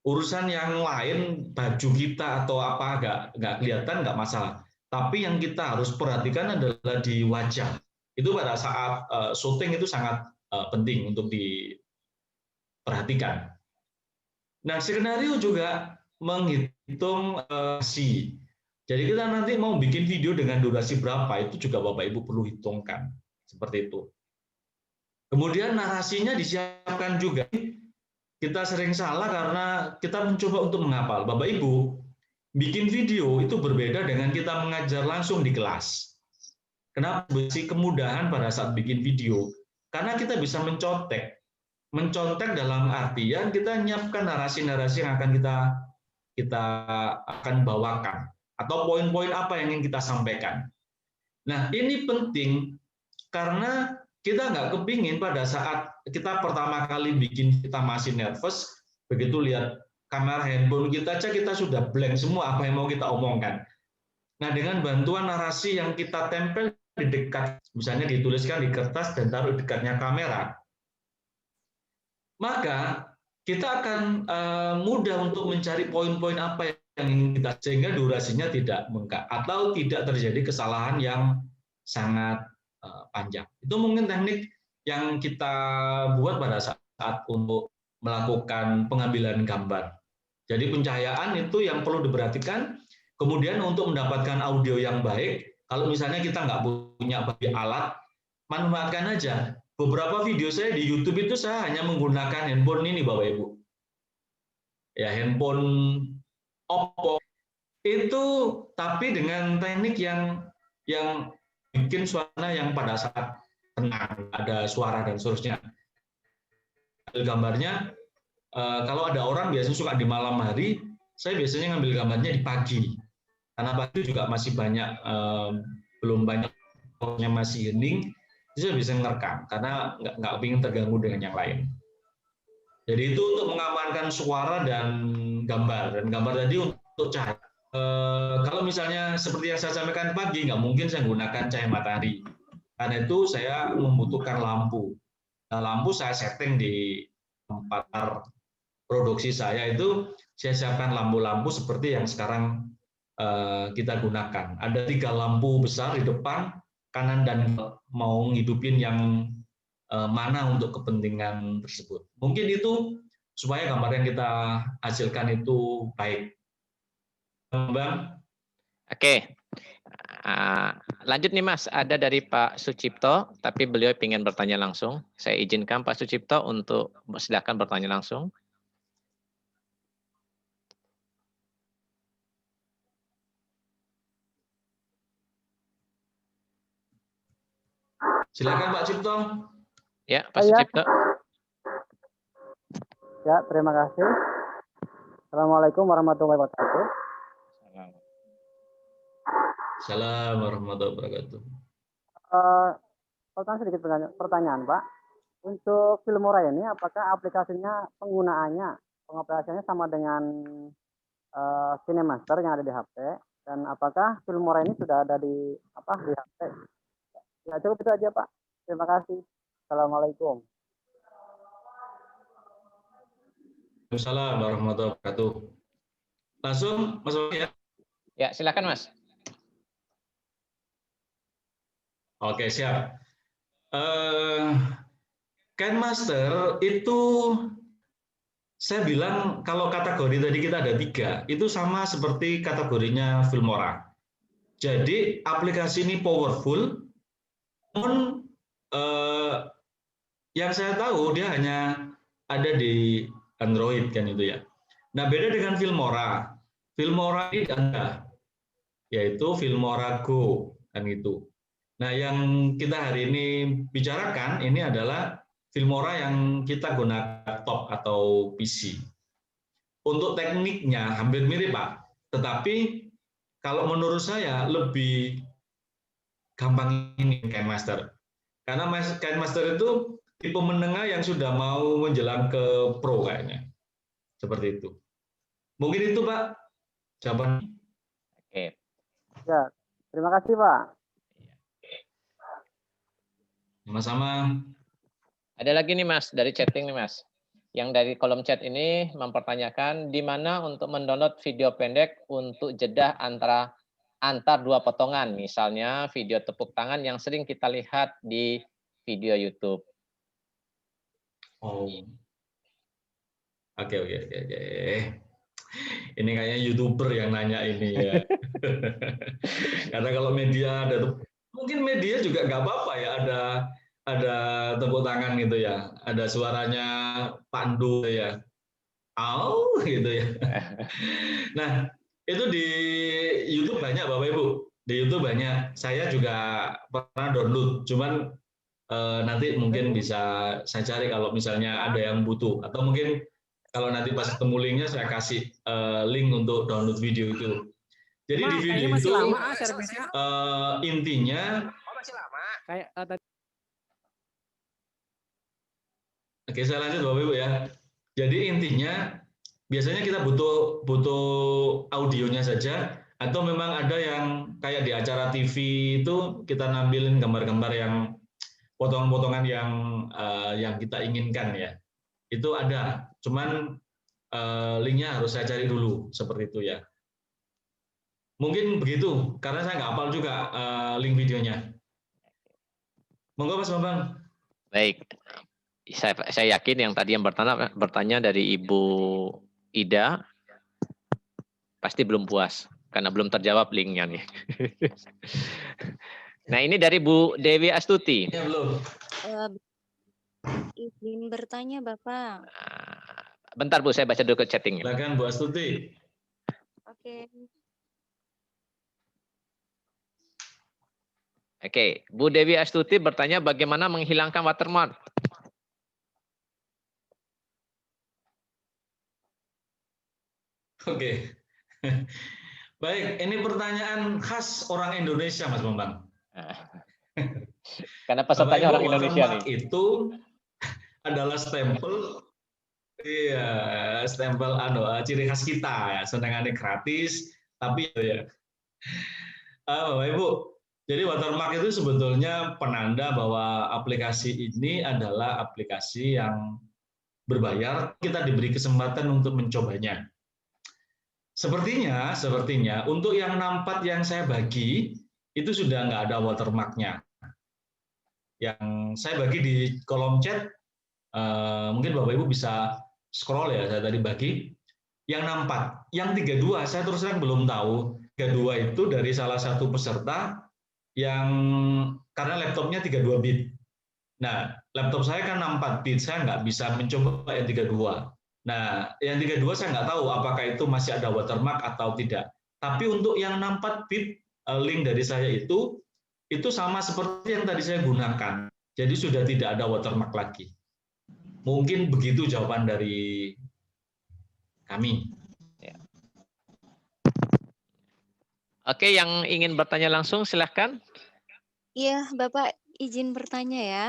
Urusan yang lain, baju kita atau apa nggak kelihatan, nggak masalah. Tapi yang kita harus perhatikan adalah di wajah. Itu pada saat syuting itu sangat penting untuk diperhatikan. Nah, skenario juga menghitung durasi. Jadi kita nanti mau bikin video dengan durasi berapa, itu juga Bapak Ibu perlu hitungkan. Seperti itu. Kemudian narasinya disiapkan juga. Kita sering salah karena kita mencoba untuk menghafal. Bapak Ibu, bikin video itu berbeda dengan kita mengajar langsung di kelas. Kenapa sih kemudahan pada saat bikin video? Karena kita bisa mencontek. Mencontek dalam artian kita menyiapkan narasi-narasi yang akan kita akan bawakan. Atau poin-poin apa yang ingin kita sampaikan. Nah, ini penting karena kita nggak kepingin pada saat kita pertama kali bikin kita masih nervous, begitu lihat kamera handphone kita aja kita sudah blank semua apa yang mau kita omongkan. Nah, dengan bantuan narasi yang kita tempel di dekat, misalnya dituliskan di kertas dan taruh di dekatnya kamera, maka kita akan mudah untuk mencari poin-poin apa yang ingin kita, sehingga durasinya tidak bengkak atau tidak terjadi kesalahan yang sangat panjang. Itu mungkin teknik yang kita buat pada saat untuk melakukan pengambilan gambar. Jadi pencahayaan itu yang perlu diperhatikan. Kemudian untuk mendapatkan audio yang baik, kalau misalnya kita nggak punya alat, manfaatkan aja. Beberapa video saya di YouTube itu saya hanya menggunakan handphone ini, Bapak Ibu. Ya, handphone Oppo. Itu tapi dengan teknik yang bikin suasana yang pada saat tenang, ada suara dan seterusnya. Gambarnya, kalau ada orang biasanya suka di malam hari, saya biasanya ngambil gambarnya di pagi. Karena pagi juga masih banyak, belum banyak yang masih hening, jadi saya bisa ngerekam, karena nggak ingin terganggu dengan yang lain. Jadi itu untuk mengamankan suara dan gambar. Dan gambar tadi untuk cahaya. Kalau misalnya seperti yang saya sampaikan pagi, nggak mungkin saya gunakan cahaya matahari. Karena itu saya membutuhkan lampu. Nah, lampu saya setting di tempat produksi saya itu, saya siapkan lampu-lampu seperti yang sekarang kita gunakan. Ada 3 lampu besar di depan, kanan dan mau ngidupin yang mana untuk kepentingan tersebut. Mungkin itu supaya gambar yang kita hasilkan itu baik. Bang. Oke. Lanjut nih Mas, ada dari Pak Sucipto, tapi beliau ingin bertanya langsung. Saya izinkan Pak Sucipto untuk silakan bertanya langsung. Silakan Pak Cipto. Ya, Pak Sucipto. Ya, terima kasih. Assalamualaikum warahmatullahi wabarakatuh. Assalamualaikum warahmatullahi wabarakatuh. Sedikit pertanyaan, Pak. Untuk Filmora ini, apakah aplikasinya pengoperasiannya sama dengan KineMaster yang ada di HP? Dan apakah Filmora ini sudah ada di HP? Ya, cukup itu aja, Pak. Terima kasih. Assalamualaikum. Assalamualaikum warahmatullahi wabarakatuh. Langsung masuk ya. Ya, silakan Mas. Oke, siap. KineMaster itu saya bilang kalau kategori tadi kita ada 3, itu sama seperti kategorinya Filmora. Jadi aplikasi ini powerful, namun yang saya tahu dia hanya ada di Android kan itu ya. Nah, beda dengan Filmora. Filmora ini ada, yaitu Filmora Go kan itu. Nah, yang kita hari ini bicarakan ini adalah Filmora yang kita gunakan laptop atau PC. Untuk tekniknya hampir mirip, Pak. Tetapi kalau menurut saya lebih gampang ini KineMaster. Karena KineMaster itu tipe menengah yang sudah mau menjelang ke pro kayaknya. Seperti itu. Mungkin itu, Pak, jawaban. Oke. Ya, terima kasih, Pak. Sama-sama. Ada lagi nih Mas, dari chatting nih Mas. Yang dari kolom chat ini mempertanyakan di mana untuk mendownload video pendek untuk jeda antar dua potongan. Misalnya video tepuk tangan yang sering kita lihat di video YouTube. Oh. Oke. Ini kayaknya YouTuber yang nanya ini ya. Karena kalau media mungkin media juga nggak apa-apa ya, ada tepuk tangan gitu ya, ada suaranya Pandu ya, au gitu ya. Nah itu di YouTube banyak Bapak Ibu, di YouTube banyak. Saya juga pernah download, cuman nanti mungkin bisa saya cari kalau misalnya ada yang butuh, atau mungkin kalau nanti pas ketemu linknya saya kasih link untuk download video itu. Jadi di video itu intinya Oke, saya lanjut Bapak Ibu ya. Jadi intinya biasanya kita butuh audionya saja, atau memang ada yang kayak di acara TV itu kita nampilin gambar-gambar yang potongan-potongan yang kita inginkan ya. Itu ada, cuman linknya harus saya cari dulu seperti itu ya. Mungkin begitu, karena saya nggak hafal juga link videonya. Monggo Mas Bambang. Baik. Saya yakin yang tadi yang bertanya dari Ibu Ida pasti belum puas karena belum terjawab linknya nih. Nah ini dari Bu Dewi Astuti. Ya, belum. Izin bertanya Bapak. Bentar Bu, saya baca dulu ke chatting. Silakan Bu Astuti. Oke. Oke, Bu Dewi Astuti bertanya bagaimana menghilangkan watermark. Oke. Baik, ini pertanyaan khas orang Indonesia, Mas Bambang. Karena pesertanya orang Indonesia nih. Itu adalah stempel, iya, stempel ciri khas kita ya, senangannya gratis, tapi ya. Bapak Ibu, jadi watermark itu sebetulnya penanda bahwa aplikasi ini adalah aplikasi yang berbayar, kita diberi kesempatan untuk mencobanya. Sepertinya untuk yang 64 yang saya bagi itu sudah nggak ada watermarknya. Yang saya bagi di kolom chat, mungkin Bapak Ibu bisa scroll ya, saya tadi bagi. Yang 64, yang 32 saya terus terang belum tahu. 32 itu dari salah satu peserta yang karena laptopnya 32 bit. Nah, laptop saya kan 64 bit, saya nggak bisa mencoba yang 32. Nah, yang 32 saya nggak tahu apakah itu masih ada watermark atau tidak. Tapi untuk yang 64 bit, link dari saya itu sama seperti yang tadi saya gunakan. Jadi sudah tidak ada watermark lagi. Mungkin begitu jawaban dari kami. Ya. Oke, yang ingin bertanya langsung silahkan. Iya, Bapak izin bertanya ya.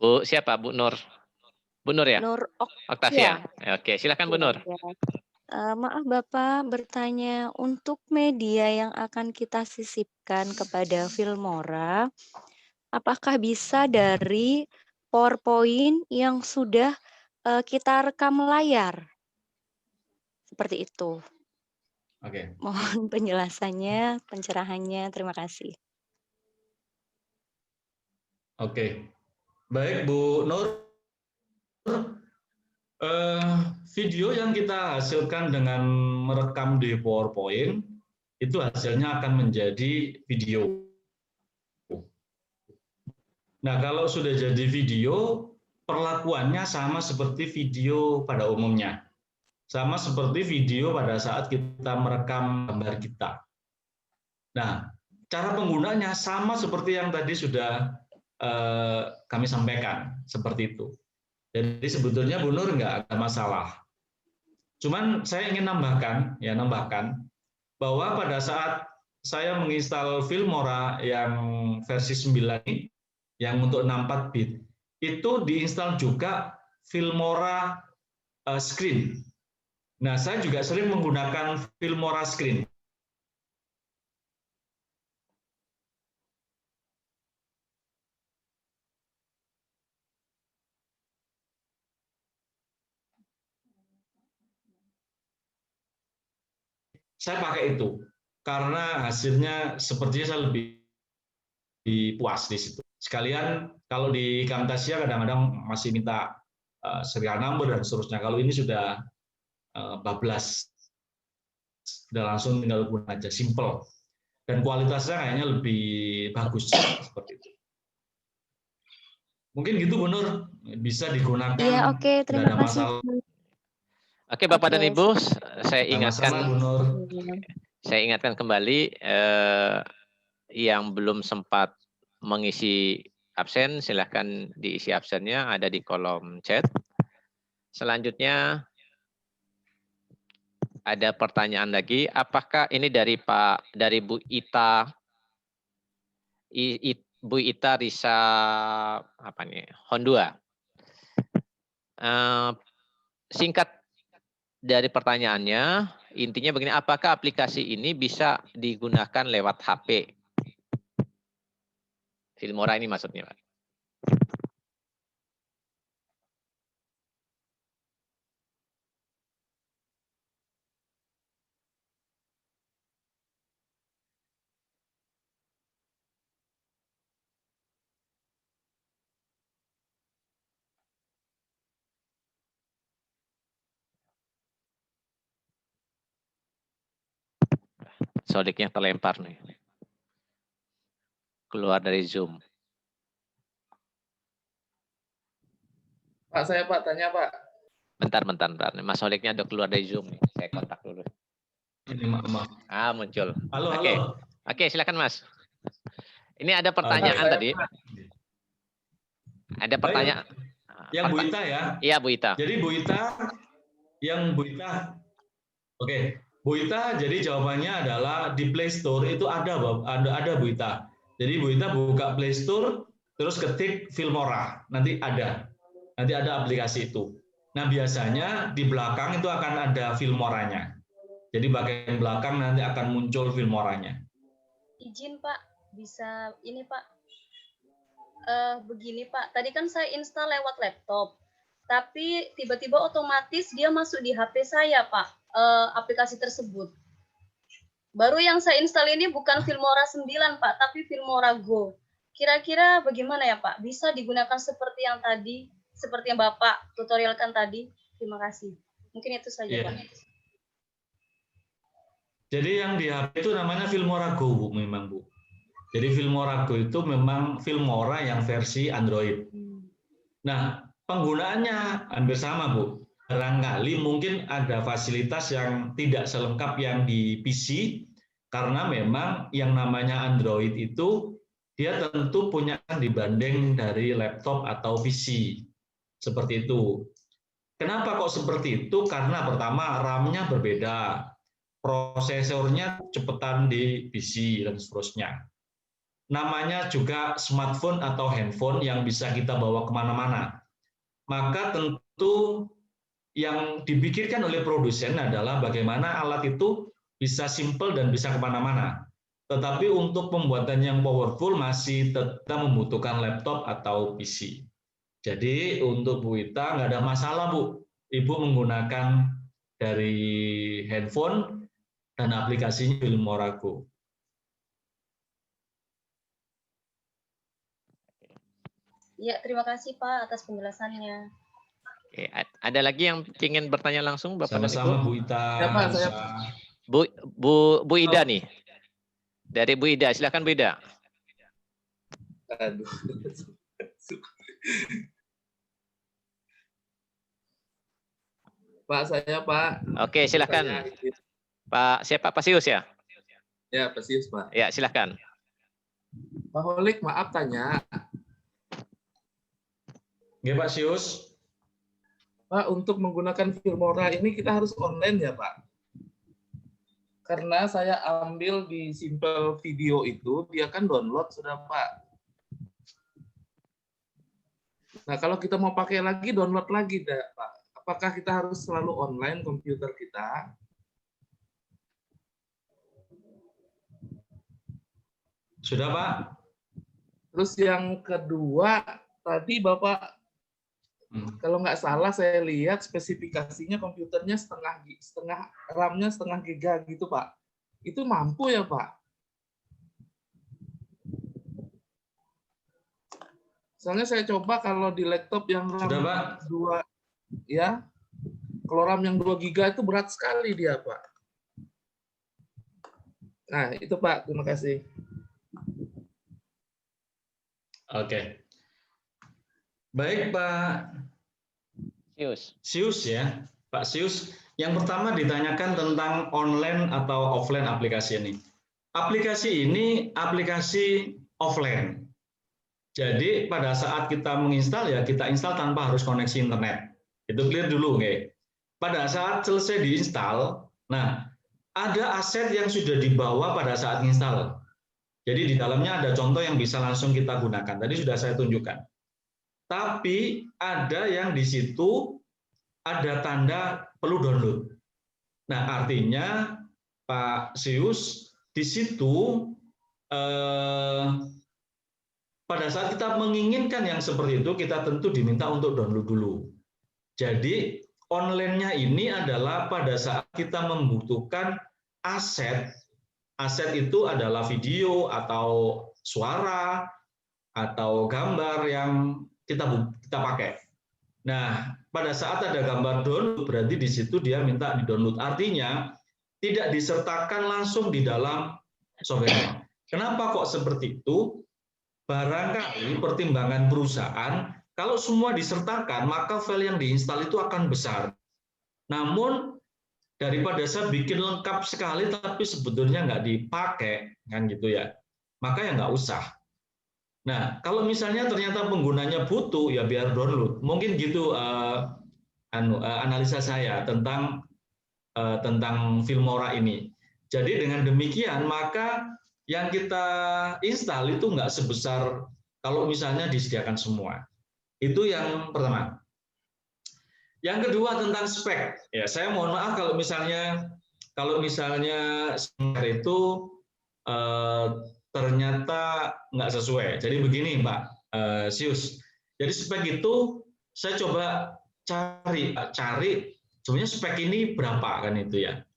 Bu, siapa? Bu Nur? Bu Nur ya? Nur Octavia. Ya. Oke, silakan Bu Nur. Maaf Bapak bertanya, untuk media yang akan kita sisipkan kepada Filmora, apakah bisa dari PowerPoint yang sudah kita rekam layar? Seperti itu. Oke. Mohon penjelasannya, pencerahannya. Terima kasih. Oke. Baik Bu Nur. Video yang kita hasilkan dengan merekam di PowerPoint itu hasilnya akan menjadi video. Nah, kalau sudah jadi video, perlakuannya sama seperti video pada umumnya. Sama seperti video pada saat kita merekam gambar kita. Nah, cara penggunanya sama seperti yang tadi sudah kami sampaikan, seperti itu. Jadi sebetulnya Bu Nur nggak ada masalah. Cuman saya ingin nambahkan bahwa pada saat saya menginstal Filmora yang versi 9 ini, yang untuk 64 bit, itu diinstal juga Filmora Screen. Nah, saya juga sering menggunakan Filmora Screen. saya pakai itu karena hasilnya sepertinya saya lebih puas di situ. Sekalian kalau di Camtasia kadang-kadang masih minta serial number dan seterusnya. Kalau ini sudah bablas, sudah langsung tinggal guna aja, simple. Dan kualitasnya kayaknya lebih bagus seperti itu. Mungkin gitu Bu Nur, bisa digunakan. Iya, oke, terima ada kasih. masalah. Oke, Bapak dan Oke, Ibu, saya ingatkan, Sama-sama, Bu Nur. saya ingatkan kembali yang belum sempat mengisi absen, silahkan diisi absennya, ada di kolom chat. Selanjutnya ada pertanyaan lagi, apakah ini dari Bu Ita, Bu Ita Risa apa nih, Hondua. Singkat dari pertanyaannya, intinya begini, apakah aplikasi ini bisa digunakan lewat HP? Filmora ini maksudnya, Pak. Sodiknya terlempar nih. Keluar dari Zoom. Pak, saya Pak, tanya Pak. Bentar. Mas Sodiknya udah keluar dari Zoom nih. Saya kontak dulu. Ini maaf. Muncul. Halo, Oke. halo. Oke, silakan Mas. Ini ada pertanyaan tadi. Ada pertanyaan. Yang Bu Ita ya? Iya, Bu Ita. Jadi Bu Ita, oke. Bu Ita, jadi jawabannya adalah di Play Store itu ada Bu Ita. Jadi Bu Ita buka Play Store, terus ketik Filmora, nanti ada aplikasi itu. Nah biasanya di belakang itu akan ada Filmoranya. Jadi bagian belakang nanti akan muncul Filmoranya. Izin Pak, bisa ini Pak. Begini Pak, tadi kan saya install lewat laptop, tapi tiba-tiba otomatis dia masuk di HP saya Pak, aplikasi tersebut. Baru yang saya install ini bukan Filmora 9 Pak, tapi Filmora Go. Kira-kira bagaimana ya Pak? Bisa digunakan seperti yang tadi, seperti yang Bapak tutorialkan tadi? Terima kasih. Mungkin itu saja Pak. Jadi yang di HP itu namanya Filmora Go Bu, memang Bu. Jadi Filmora Go itu memang Filmora yang versi Android. Nah, penggunaannya hampir sama, Bu. Barangkali mungkin ada fasilitas yang tidak selengkap yang di PC, karena memang yang namanya Android itu dia tentu punya dibanding dari laptop atau PC. Seperti itu. Kenapa kok seperti itu? Karena pertama RAM-nya berbeda, prosesornya cepetan di PC dan seterusnya. Namanya juga smartphone atau handphone yang bisa kita bawa kemana-mana. Maka tentu yang dipikirkan oleh produsen adalah bagaimana alat itu bisa simple dan bisa kemana-mana. Tetapi untuk pembuatan yang powerful masih tetap membutuhkan laptop atau PC. Jadi untuk Bu Ita nggak ada masalah Bu. Ibu menggunakan dari handphone dan aplikasinya Filmora Go. Ya, terima kasih Pak atas penjelasannya. Oke, ada lagi yang ingin bertanya langsung Bapak dan Ibu? Sama-sama Bu Ita. Bu Ida nih. Dari Bu Ida, silakan Bu Ida. Aduh. Pak, saya Pak. Oke, silakan. Pak siapa? Pak Sius ya? Ya, Pak Sius Pak. Ya, silakan. Pak Holik, maaf tanya. Nggih Pak Sius. Pak, untuk menggunakan Filmora ini kita harus online ya Pak? Karena saya ambil di Simple Video itu, dia kan download sudah Pak. Nah, kalau kita mau pakai lagi, download lagi Pak. Apakah kita harus selalu online komputer kita? Sudah Pak. Terus yang kedua, tadi Bapak Kalau nggak salah saya lihat spesifikasinya komputernya setengah RAM-nya setengah giga gitu Pak. Itu mampu ya Pak? Soalnya saya coba kalau di laptop yang RAM 2 ya, kalau RAM yang 2 giga itu berat sekali dia Pak. Nah itu Pak, terima kasih. Oke. Baik Pak Sius ya, Pak Sius. Yang pertama ditanyakan tentang online atau offline aplikasi ini. Aplikasi ini aplikasi offline. Jadi pada saat kita menginstal ya kita install tanpa harus koneksi internet. Itu clear dulu, oke. Pada saat selesai diinstal, nah ada aset yang sudah dibawa pada saat install. Jadi di dalamnya ada contoh yang bisa langsung kita gunakan. Tadi sudah saya tunjukkan. Tapi ada yang di situ ada tanda perlu download. Nah, artinya Pak Sius di situ pada saat kita menginginkan yang seperti itu, kita tentu diminta untuk download dulu. Jadi online-nya ini adalah pada saat kita membutuhkan aset. Aset itu adalah video atau suara atau gambar yang kita pakai. Nah, pada saat ada gambar download, berarti di situ dia minta di-download. Artinya, tidak disertakan langsung di dalam software. Kenapa kok seperti itu? Barangkali pertimbangan perusahaan, kalau semua disertakan, maka file yang diinstal itu akan besar. Namun, daripada saya bikin lengkap sekali, tapi sebetulnya nggak dipakai, kan gitu ya. Maka ya nggak usah. Nah, kalau misalnya ternyata penggunanya butuh, ya biar download. Mungkin gitu analisa saya tentang Filmora ini. Jadi dengan demikian, maka yang kita install itu nggak sebesar kalau misalnya disediakan semua. Itu yang pertama. Yang kedua tentang spek. Ya, saya mohon maaf kalau misalnya software itu ternyata nggak sesuai. Jadi begini Pak Sius. Jadi spek itu saya coba cari sebenarnya spek ini berapa kan itu ya.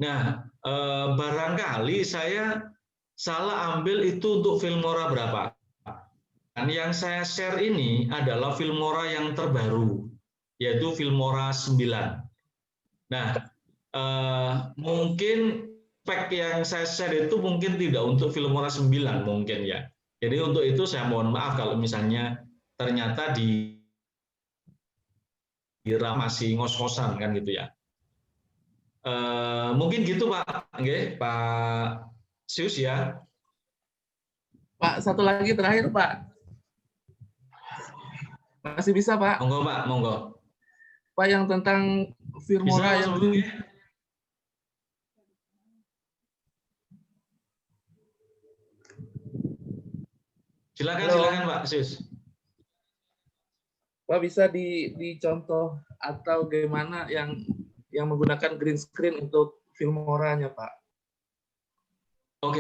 Nah barangkali saya salah ambil itu untuk Filmora berapa. Dan yang saya share ini adalah Filmora yang terbaru, yaitu Filmora 9. Nah mungkin spek yang saya share itu mungkin tidak untuk Filmora 9 mungkin ya. Jadi untuk itu saya mohon maaf kalau misalnya ternyata di RAM masih ngos-ngosan kan gitu ya. Mungkin gitu Pak, okay, Pak Sius ya. Pak, satu lagi terakhir Pak. Masih bisa Pak? Monggo Pak, monggo. Pak yang tentang Filmora yang Silakan Pak Sius. Pak bisa dicontoh atau gimana yang menggunakan green screen untuk Filmoranya Pak? Oke.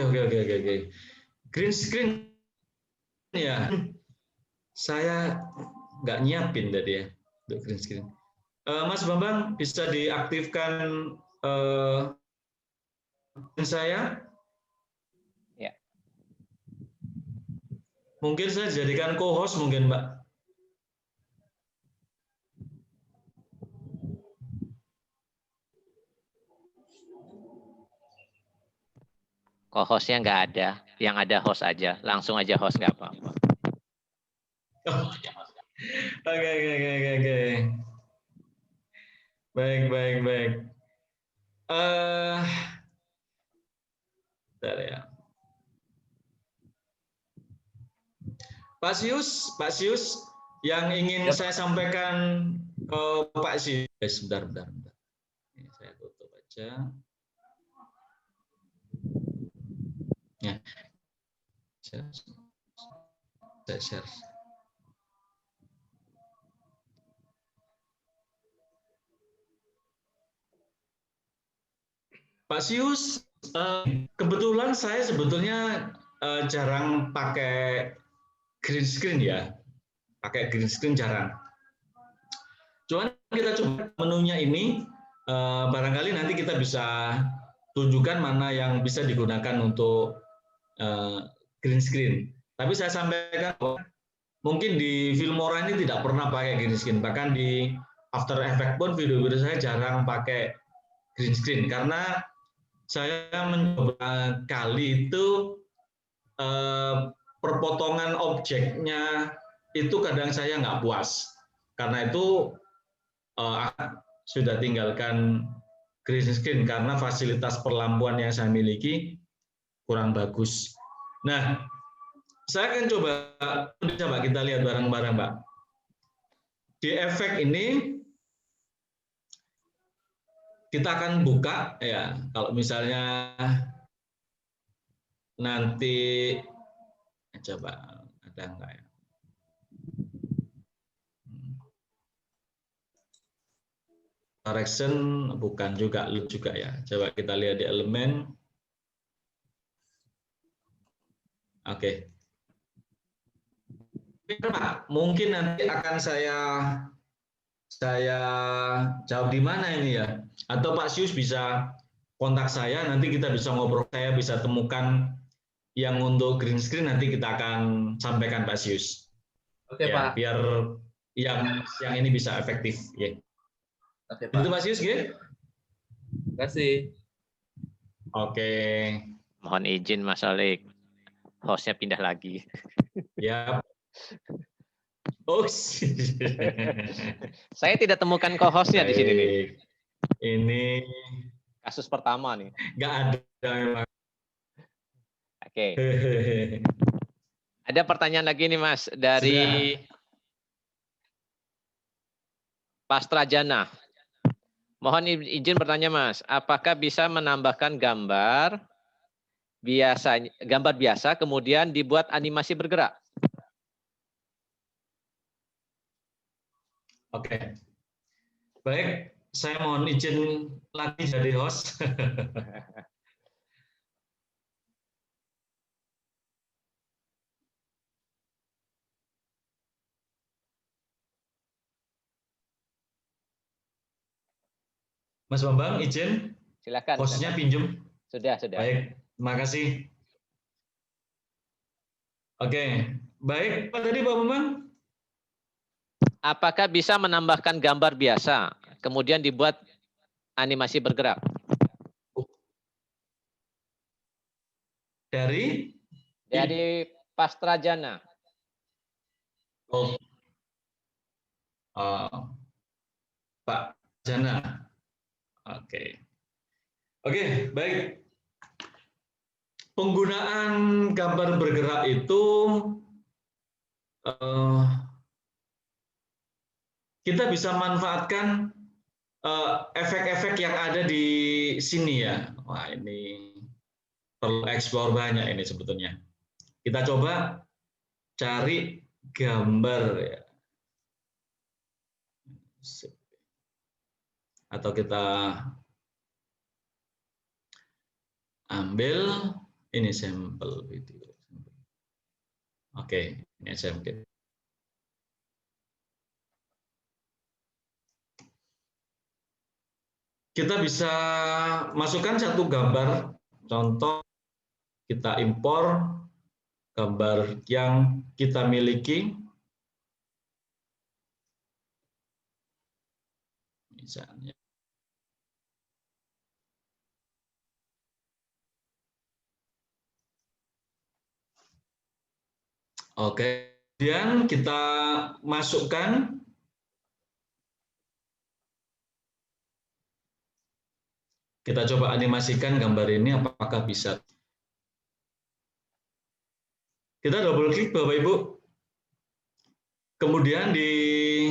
Green screen ya. Saya nggak nyiapin tadi ya untuk green screen. Mas Bambang bisa diaktifkan saya? Mungkin saya jadikan co-host mungkin, Mbak. Co-hostnya nggak ada, yang ada host aja, langsung aja host nggak apa-apa. Oke. Baik. Bentar ya. Pak Sius, yang ingin saya sampaikan ke Pak Sius. Sebentar. Ini saya tutup aja. Ya. Saya share. Pak Sius, kebetulan saya sebetulnya jarang pakai green screen ya, pakai green screen jarang. Cuman kita coba menunya ini, barangkali nanti kita bisa tunjukkan mana yang bisa digunakan untuk green screen. Tapi saya sampaikan bahwa mungkin di Filmora ini tidak pernah pakai green screen. Bahkan di After Effects pun video-video saya jarang pakai green screen karena saya mencoba kali itu perpotongan objeknya itu kadang saya nggak puas. Karena itu sudah tinggalkan green screen karena fasilitas perlampuan yang saya miliki kurang bagus. Nah, saya akan coba kita lihat bareng-bareng, Mbak. Di efek ini kita akan buka ya, kalau misalnya nanti coba ada enggak ya? Direction bukan juga, loop juga ya. Coba kita lihat di elemen. Oke. Pak, mungkin nanti akan saya jawab di mana ini ya? Atau Pak Sius bisa kontak saya, nanti kita bisa ngobrol, saya bisa temukan yang untuk green screen, nanti kita akan sampaikan Pak Sius. Oke, ya, Pak. Biar yang ini bisa efektif. Ya. Oke, Pak. Itu Pak Sius, ya? Terima kasih. Oke. Mohon izin Mas Solik, hostnya pindah lagi. Ya. Oh, saya tidak temukan co-hostnya di sini nih. Ini kasus pertama nih. Nggak ada memang. Oke. Ada pertanyaan lagi nih Mas dari Pastrajana. Mohon izin bertanya Mas, apakah bisa menambahkan gambar biasa kemudian dibuat animasi bergerak? Oke. Baik, saya mohon izin lagi jadi host. Mas Bambang, izin. Silakan. Hostnya pinjem. Sudah. Baik, terima kasih. Oke, baik. Apa tadi Pak Bambang? Apakah bisa menambahkan gambar biasa, kemudian dibuat animasi bergerak? Dari Pastrajana. Oh. Pak Jana. Oke. Oke, baik. Penggunaan gambar bergerak itu kita bisa manfaatkan efek-efek yang ada di sini ya. Wah, ini perlu explore banyak ini sebetulnya. Kita coba cari gambar ya. Atau kita ambil ini sampel video. Oke, ini sampel. Kita bisa masukkan satu gambar, contoh kita impor gambar yang kita miliki, misalnya. Oke, kemudian kita masukkan kita coba animasikan gambar ini apakah bisa. Kita double klik Bapak Ibu. Kemudian di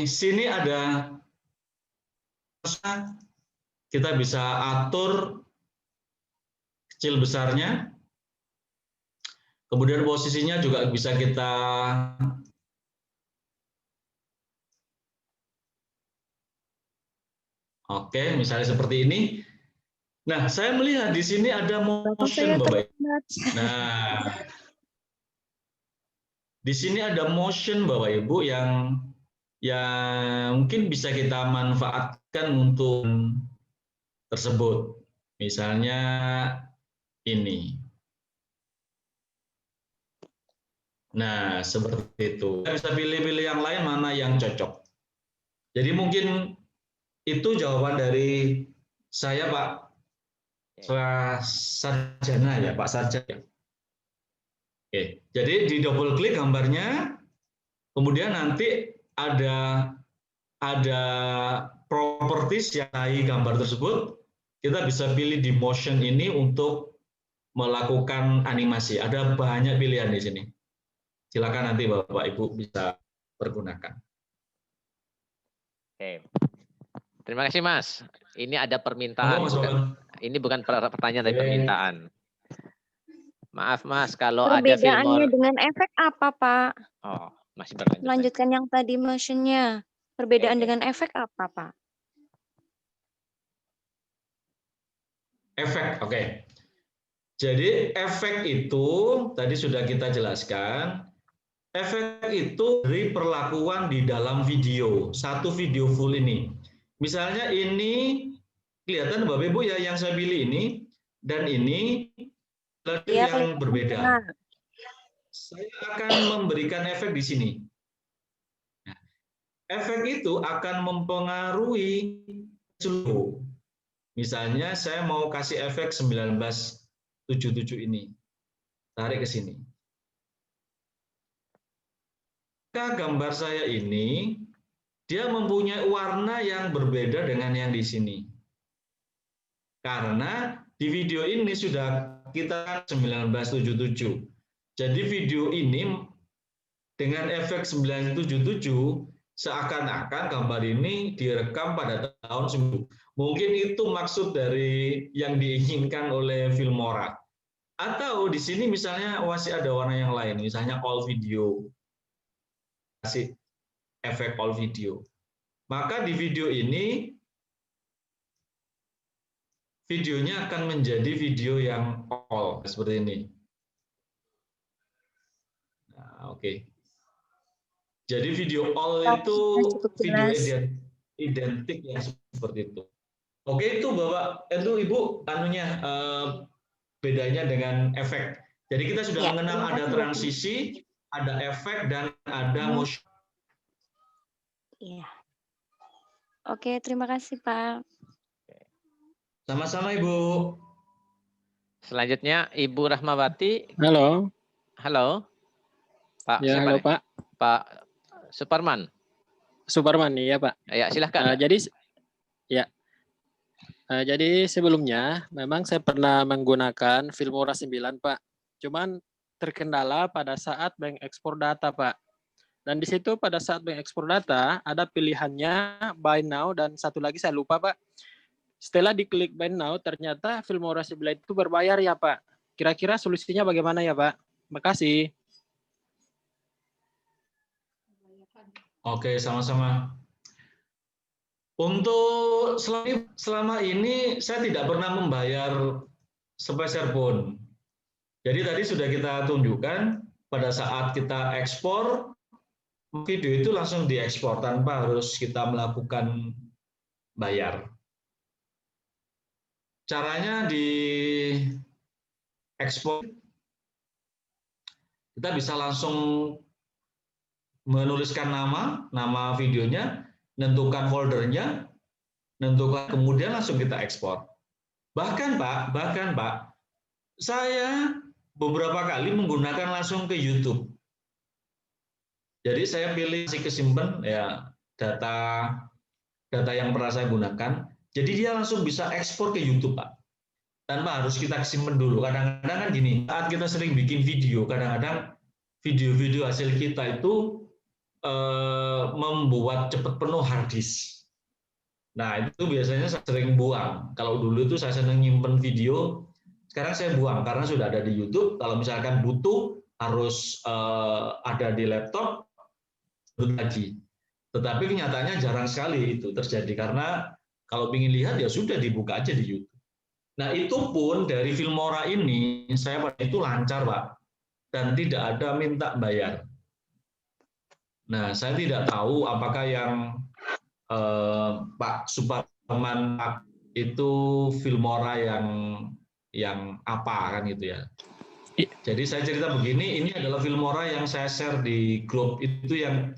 sini ada kita bisa atur kecil besarnya. Kemudian posisinya juga bisa kita Oke, misalnya seperti ini. Nah, saya melihat di sini ada motion, Bapak Ibu. Nah, di sini ada motion, Bapak Ibu, yang mungkin bisa kita manfaatkan untuk tersebut. Misalnya ini. Nah, seperti itu. Kita bisa pilih-pilih yang lain mana yang cocok. Jadi mungkin itu jawaban dari saya, Pak Sarjana ya, Pak Sarjana. Oke, jadi di double klik gambarnya, kemudian nanti ada properties yang dari gambar tersebut, kita bisa pilih di motion ini untuk melakukan animasi. Ada banyak pilihan di sini. Silakan nanti Bapak Ibu bisa pergunakan. Oke. Terima kasih Mas. Ini ada permintaan. Ini bukan pertanyaan dari permintaan. Maaf Mas, kalau ada Perbedaannya Filmora. dengan efek apa, Pak? Oh, masih berlanjut. Lanjutkan yang tadi motionnya. Perbedaan dengan efek apa, Pak? Efek, oke. Jadi efek itu tadi sudah kita jelaskan. Efek itu dari perlakuan di dalam video, satu video full ini. Misalnya ini kelihatan Bapak Ibu ya yang saya pilih ini dan ini yang berbeda. Saya akan memberikan efek di sini. Nah, efek itu akan mempengaruhi seluruh. Misalnya saya mau kasih efek 1977 ini. Tarik ke sini. Maka gambar saya ini dia mempunyai warna yang berbeda dengan yang di sini. Karena di video ini sudah kita 1977. Jadi video ini dengan efek 1977 seakan-akan gambar ini direkam pada tahun 19. Mungkin itu maksud dari yang diinginkan oleh Filmora. Atau di sini misalnya masih ada warna yang lain, misalnya all video. Kasih efek all video. Maka di video ini videonya akan menjadi video yang all seperti ini. Nah, oke. Jadi video all itu video identik yang seperti itu. Oke, itu Bapak, itu Ibu anunya bedanya dengan efek. Jadi kita sudah mengenal ada transisi, ada efek dan ada motion. Iya. Oke, terima kasih Pak. Sama-sama Ibu. Selanjutnya Ibu Rahmawati. Halo. Halo. Pak. Ya, halo Pak. Pak Suparman. Suparman, iya Pak. Ya, silahkan. Jadi sebelumnya memang saya pernah menggunakan Filmora 9 Pak. Cuman terkendala pada saat mengekspor data Pak. Dan di situ pada saat mengekspor data ada pilihannya buy now dan satu lagi saya lupa Pak. Setelah diklik buy now ternyata Filmora 9 itu berbayar ya Pak. Kira-kira solusinya bagaimana ya Pak? Makasih. Oke, sama-sama. Untuk selama ini saya tidak pernah membayar sepeser pun. Jadi tadi sudah kita tunjukkan pada saat kita ekspor, video itu langsung diekspor tanpa harus kita melakukan bayar. Caranya di ekspor, kita bisa langsung menuliskan nama videonya, menentukan foldernya, menentukan kemudian langsung kita ekspor. Bahkan Pak, saya beberapa kali menggunakan langsung ke YouTube. Jadi saya pilih si kesimpan ya data yang pernah saya gunakan. Jadi dia langsung bisa ekspor ke YouTube Pak. Tanpa harus kita simpen dulu. Kadang-kadang kan gini, saat kita sering bikin video, kadang-kadang video-video hasil kita itu membuat cepat penuh hard disk. Nah itu biasanya saya sering buang. Kalau dulu itu saya senang nyimpen video, sekarang saya buang karena sudah ada di YouTube. Kalau misalkan butuh harus ada di laptop lagi. Tetapi kenyataannya jarang sekali itu terjadi karena kalau ingin lihat ya sudah dibuka aja di YouTube. Nah itu pun dari Filmora ini saya pada itu lancar Pak dan tidak ada minta bayar. Nah, saya tidak tahu apakah yang Pak Suparman itu Filmora yang apa kan gitu ya. Jadi saya cerita begini, ini adalah Filmora yang saya share di grup itu yang.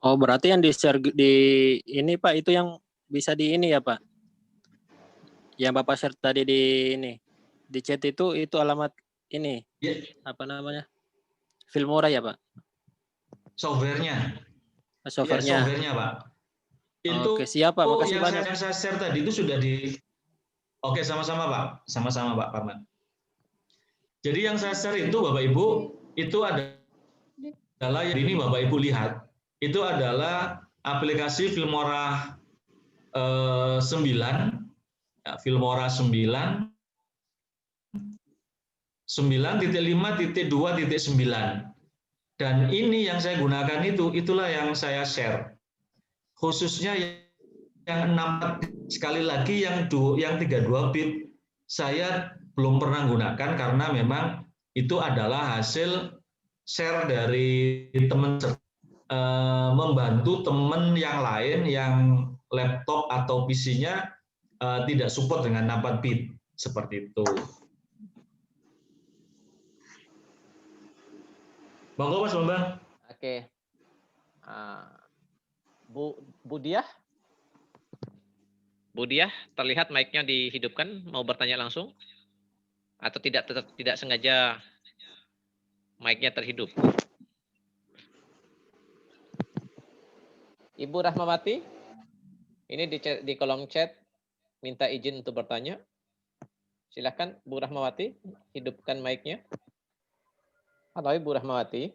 Oh, berarti yang di-share di ini Pak, itu yang bisa di ini ya Pak? Yang Bapak share tadi di ini, di chat itu alamat ini, apa namanya? Filmora ya Pak? Softwarenya. Softwarenya. Ya, softwarenya Pak. Itu Oke, siap Pak, makasih banyak. Yang saya share tadi itu sudah di. Oke, sama-sama Pak, sama-sama Pak Parman. Jadi yang saya share itu Bapak Ibu, itu adalah yang ini Bapak Ibu lihat, itu adalah aplikasi Filmora 9, ya, Filmora 9, 9.5.2.9. Dan ini yang saya gunakan itulah yang saya share. Khususnya yang 6 sekali lagi yang 32 bit, saya belum pernah gunakan karena memang itu adalah hasil share dari teman, membantu teman yang lain yang laptop atau PC-nya tidak support dengan 4 bit seperti itu. Monggo Mas Bambang. Oke. Bu Diah? Bu Diah, terlihat mic-nya dihidupkan, mau bertanya langsung? Atau tidak sengaja mic-nya terhidup? Ibu Rahmawati, ini di kolom chat minta izin untuk bertanya. Silakan Bu Rahmawati, hidupkan mic-nya. Halo Ibu Rahmawati.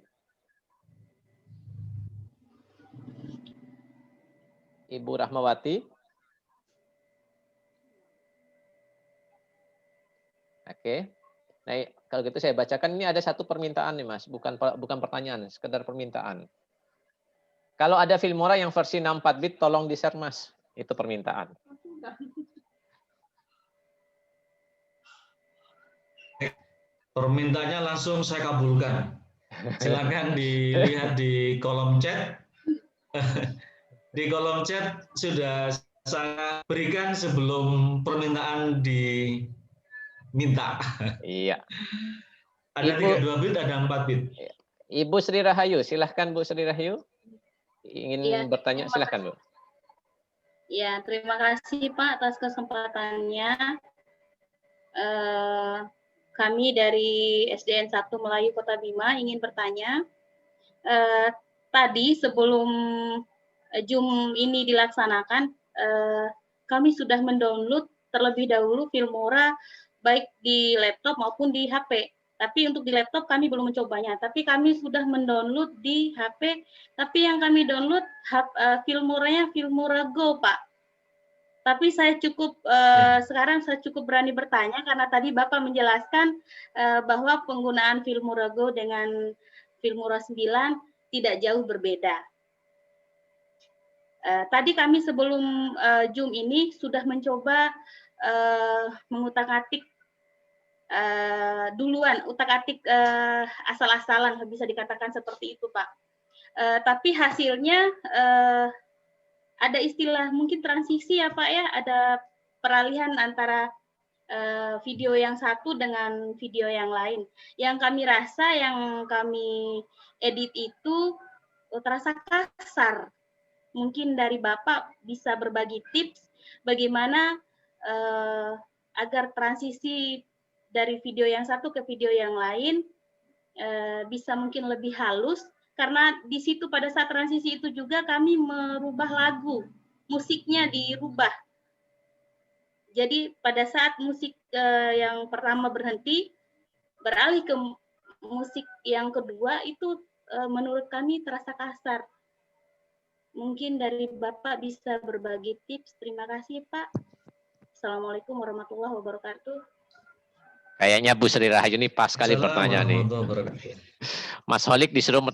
Ibu Rahmawati. Oke. Nah, kalau gitu saya bacakan, ini ada satu permintaan nih Mas, bukan pertanyaan, sekedar permintaan. Kalau ada Filmora yang versi 64 bit tolong di-share Mas. Itu permintaan. Permintaannya langsung saya kabulkan. Silakan dilihat di kolom chat. Di kolom chat sudah saya berikan sebelum permintaan diminta. Iya. Ada 32 bit, ada 4 bit. Ibu Sri Rahayu, silahkan Bu Sri Rahayu. Ingin bertanya, silahkan Bu. Ya, terima kasih Pak atas kesempatannya. Kami dari SDN 1 Melayu Kota Bima ingin bertanya. Tadi sebelum Zoom ini dilaksanakan, kami sudah mendownload terlebih dahulu Filmora baik di laptop maupun di HP. Tapi untuk di laptop kami belum mencobanya. Tapi kami sudah mendownload di HP. Tapi yang kami download Filmoranya Filmora Go, Pak. Tapi saya cukup sekarang saya cukup berani bertanya karena tadi Bapak menjelaskan bahwa penggunaan Filmora Go dengan Filmora 9 tidak jauh berbeda. Tadi kami sebelum Zoom ini sudah mencoba mengutak-atik duluan, utak-atik asal-asalan bisa dikatakan seperti itu, Pak. Tapi hasilnya ada istilah mungkin transisi ya Pak ya, ada peralihan antara video yang satu dengan video yang lain. Yang kami rasa, yang kami edit itu terasa kasar. Mungkin dari Bapak bisa berbagi tips bagaimana agar transisi dari video yang satu ke video yang lain bisa mungkin lebih halus. Karena di situ pada saat transisi itu juga kami merubah lagu, musiknya dirubah. Jadi pada saat musik yang pertama berhenti, beralih ke musik yang kedua itu menurut kami terasa kasar. Mungkin dari Bapak bisa berbagi tips. Terima kasih Pak. Assalamualaikum warahmatullahi wabarakatuh. Kayaknya Bu Sri Rahayu ini pas sekali pertanyaan nih. Mas Holik disuruh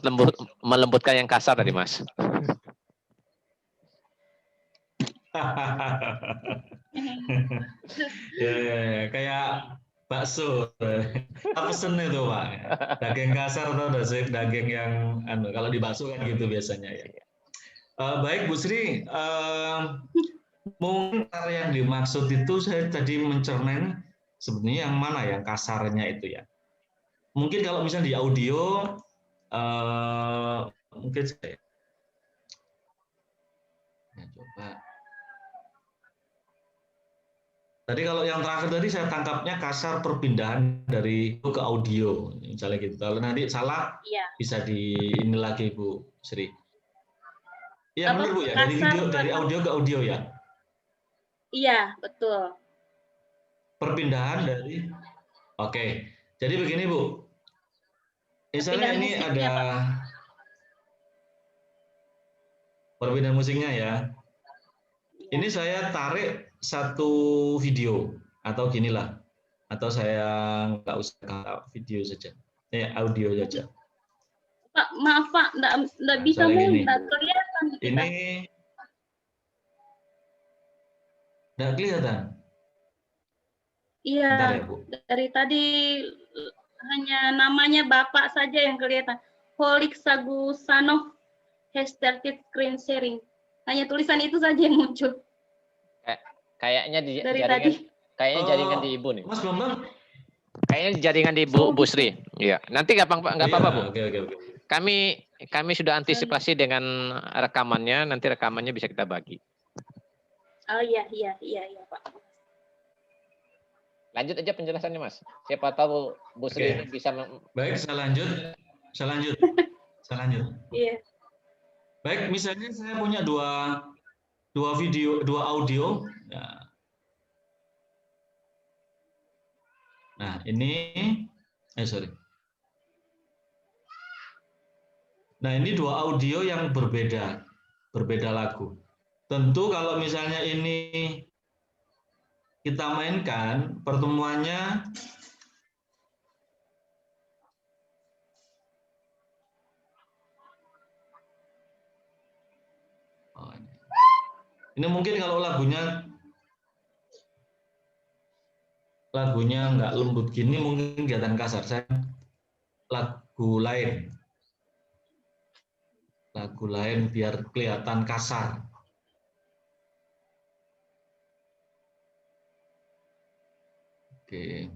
melembutkan yang kasar tadi, Mas. Ya, kayak bakso. Kita pesen itu Pak. Daging kasar atau daging yang kalau di bakso kan gitu biasanya ya. Baik Bu Sri, mungkin yang dimaksud itu saya tadi mencerna sebenarnya yang mana yang kasarnya itu ya. Mungkin kalau misalnya di audio, mungkin saya coba. Tadi kalau yang terakhir tadi saya tangkapnya kasar perpindahan dari ke audio, misalnya gitu. Kalau nanti salah, bisa di ini lagi Bu Sri. Iya benar Bu ya, dari video dari audio ke audio ya. Iya betul. Perpindahan dari, oke. Jadi begini Bu, misalnya ini ada perpindahan musiknya ya. Ini saya tarik satu video atau ginilah, atau saya nggak usah video saja, audio saja. Pak, maaf Pak, nggak bisa nggak kelihatan. Ini nggak kelihatan. Iya, ya, dari tadi hanya namanya Bapak saja yang kelihatan. Holik Sagusanov has started screen sharing. Hanya tulisan itu saja yang muncul. Kayaknya di dari jaringan, tadi. Kayaknya jaringan di Ibu nih. Mas Bambang. Kayaknya jaringan di Bu Sri. Iya. Nanti nggak apa-apa Bu. Oke. Kami sudah antisipasi dengan rekamannya. Nanti rekamannya bisa kita bagi. Oh iya Pak. Lanjut aja penjelasannya Mas. Siapa tahu Bu Sri ini bisa. Baik, saya lanjut. Iya. Baik, misalnya saya punya dua video, dua audio. Nah, ini Nah, ini dua audio yang berbeda lagu. Tentu kalau misalnya ini kita mainkan pertemuannya ini mungkin kalau lagunya nggak lembut gini mungkin kelihatan kasar. Saya lagu lain biar kelihatan kasar. Oke.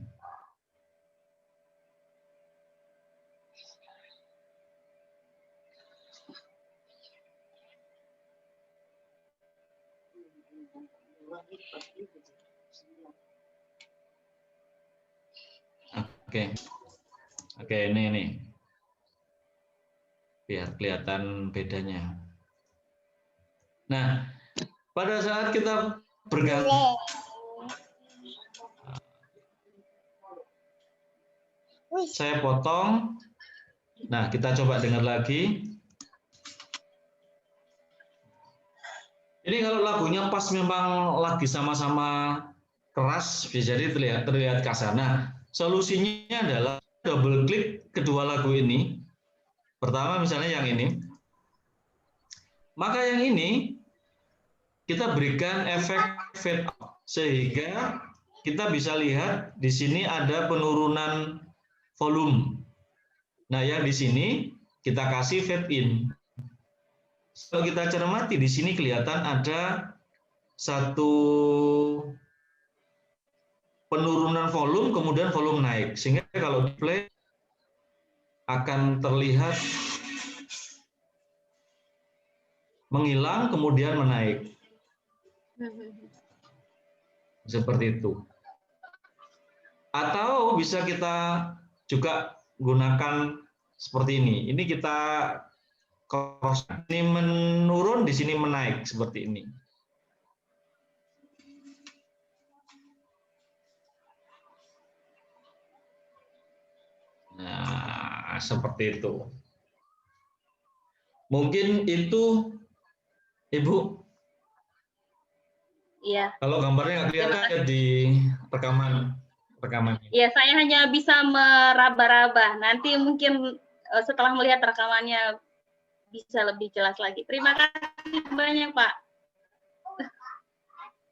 Oke, ini. Biar kelihatan bedanya. Nah, pada saat kita berganti saya potong. Nah, kita coba dengar lagi. Ini kalau lagunya pas memang lagi sama-sama keras, bisa jadi terlihat kasar. Nah, solusinya adalah double klik kedua lagu ini. Pertama misalnya yang ini. Maka yang ini kita berikan efek fade out sehingga kita bisa lihat di sini ada penurunan volume. Nah, yang di sini kita kasih fade in. Kalau kita cermati di sini kelihatan ada satu penurunan volume, kemudian volume naik. Sehingga kalau di play akan terlihat menghilang, kemudian menaik. Seperti itu. Atau bisa kita juga gunakan seperti ini. Ini kita cross, ini menurun, di sini menaik seperti ini. Nah, seperti itu. Mungkin itu, Ibu. Iya. Kalau gambarnya nggak kelihatan ya di rekaman. Iya, saya hanya bisa meraba-raba. Nanti mungkin setelah melihat rekamannya bisa lebih jelas lagi. Terima kasih banyak, Pak.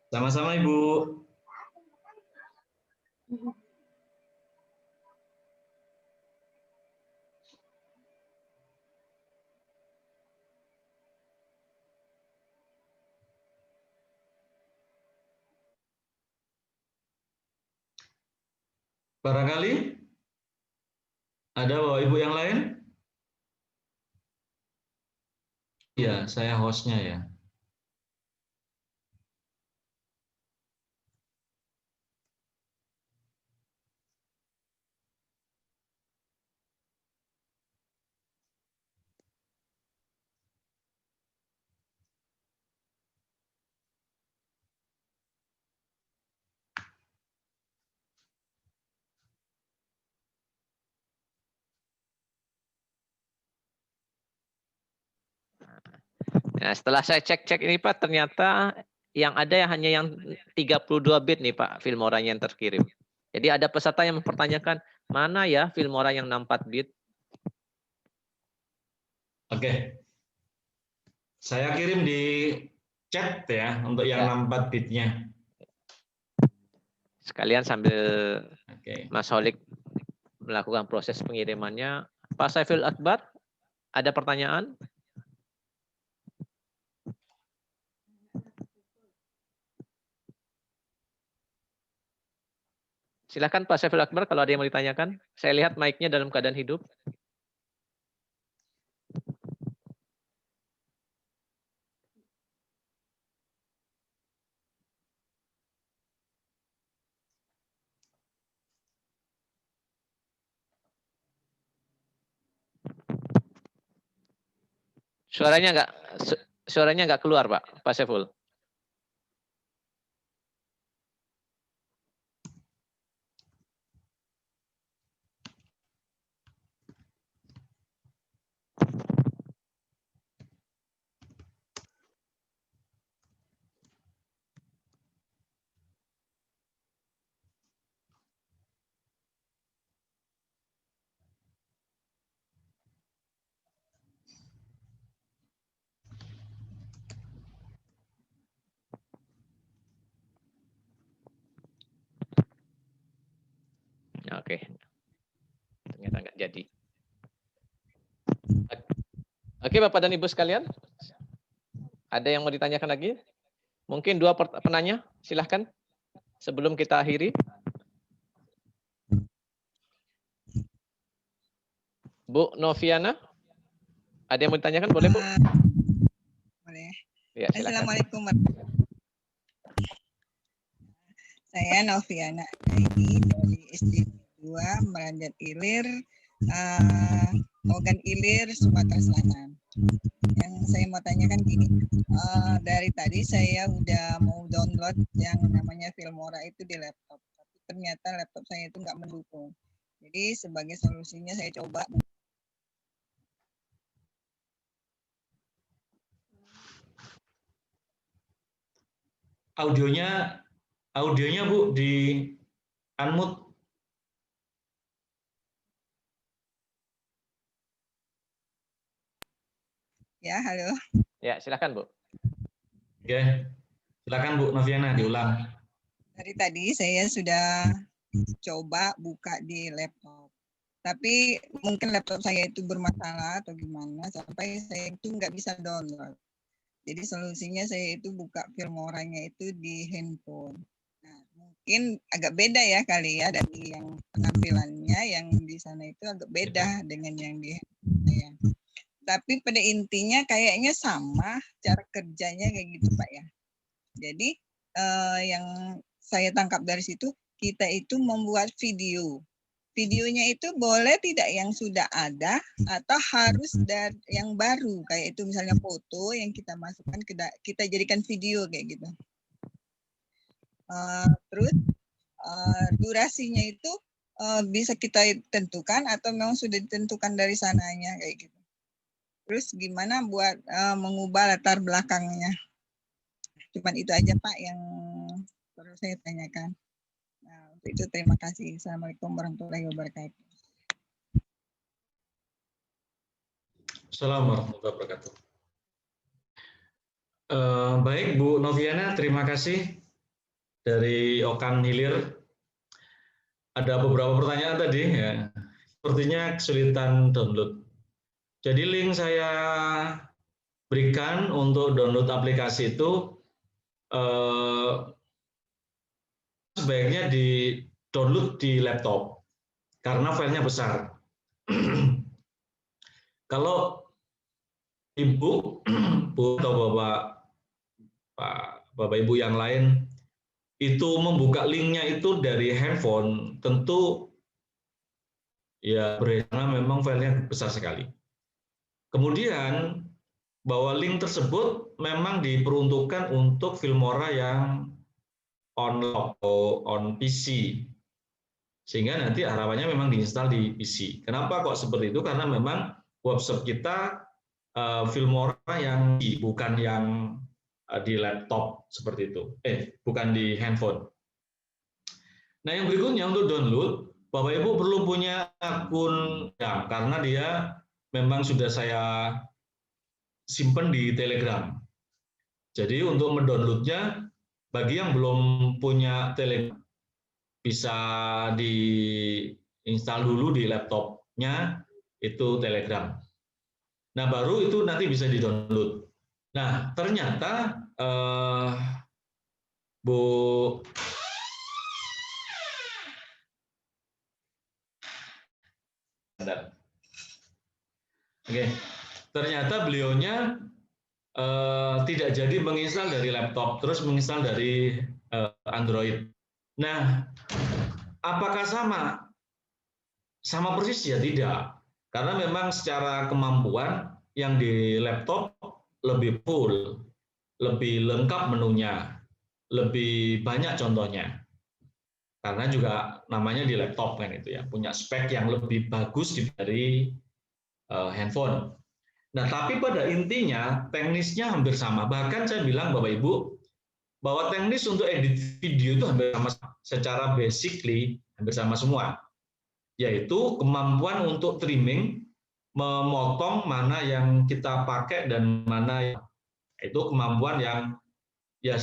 Sama-sama, Ibu. Barangkali ada Bapak Ibu yang lain? Ya, saya hostnya ya. Nah, setelah saya cek-cek ini Pak, ternyata yang ada hanya yang 32 bit nih Pak, Filmora yang terkirim. Jadi ada peserta yang mempertanyakan, mana ya Filmora yang 64 bit? Oke. Saya kirim di chat ya untuk yang 64 bitnya. Sekalian sambil Mas Holik melakukan proses pengirimannya. Pak Saiful Akbar, ada pertanyaan? Silakan Pak Saiful Akbar kalau ada yang mau ditanyakan. Saya lihat mic-nya dalam keadaan hidup. Suaranya nggak keluar Pak Saiful. Oke, ternyata nggak jadi. Oke Bapak dan Ibu sekalian, ada yang mau ditanyakan lagi? Mungkin dua penanya, silahkan sebelum kita akhiri. Bu Noviana, ada yang mau ditanyakan? Boleh Bu? Boleh. Ya, silakan. Assalamualaikum. Saya Noviana dari SD 2 Meranjat Ilir, Ogan Ilir, Sumatera Selatan. Yang saya mau tanyakan gini, dari tadi saya udah mau download yang namanya Filmora itu di laptop, tapi ternyata laptop saya itu nggak mendukung. Jadi sebagai solusinya saya coba. Audionya Bu di unmute. Ya, halo. Ya, silakan Bu. Oke, silakan Bu Noviana diulang. Dari tadi saya sudah coba buka di laptop, tapi mungkin laptop saya itu bermasalah atau gimana sampai saya itu nggak bisa download. Jadi solusinya saya itu buka Filmoranya itu di handphone. Nah, mungkin agak beda ya kali ya dari yang penampilannya yang di sana itu agak beda dengan yang di handphone saya. Tapi pada intinya kayaknya sama cara kerjanya kayak gitu Pak ya. Jadi yang saya tangkap dari situ, kita itu membuat video. Videonya itu boleh tidak yang sudah ada atau harus dari yang baru, kayak itu misalnya foto yang kita masukkan kita jadikan video kayak gitu. Terus durasinya itu bisa kita tentukan atau memang sudah ditentukan dari sananya kayak gitu. Terus gimana buat mengubah latar belakangnya? Cuman itu aja Pak yang perlu saya tanyakan. Nah, untuk itu terima kasih. Assalamualaikum warahmatullahi wabarakatuh. Assalamualaikum warahmatullahi wabarakatuh. Baik Bu Noviana, terima kasih dari Okan Hilir. Ada beberapa pertanyaan tadi ya. Sepertinya kesulitan download. Jadi link saya berikan untuk download aplikasi itu sebaiknya di download di laptop. karena filenya besar. Kalau Ibu, Bu atau Bapak Ibu yang lain itu membuka linknya itu dari handphone, tentu ya karena memang filenya besar sekali. Kemudian bahwa link tersebut memang diperuntukkan untuk Filmora yang on PC, sehingga nanti harapannya memang diinstal di PC. Kenapa kok seperti itu? Karena memang workshop kita Filmora yang bukan yang di laptop seperti itu, bukan di handphone. Nah, yang berikutnya untuk download, Bapak Ibu perlu punya akun ya, karena dia memang sudah saya simpan di Telegram. Jadi untuk mendownloadnya, bagi yang belum punya Telegram, bisa diinstal dulu di laptopnya itu Telegram. Nah, baru itu nanti bisa di-download. Nah, ternyata Bu ternyata beliaunya tidak jadi menginstal dari laptop, terus menginstal dari Android. Nah, apakah sama? Sama persis ya tidak. Karena memang secara kemampuan yang di laptop lebih full, lebih lengkap menunya, lebih banyak contohnya. Karena juga namanya di laptop kan itu ya, punya spek yang lebih bagus dari handphone. Nah, tapi pada intinya teknisnya hampir sama. Bahkan saya bilang Bapak Ibu bahwa teknis untuk edit video itu hampir sama, secara basically hampir sama semua. Yaitu kemampuan untuk trimming, memotong mana yang kita pakai dan mana itu kemampuan yang ya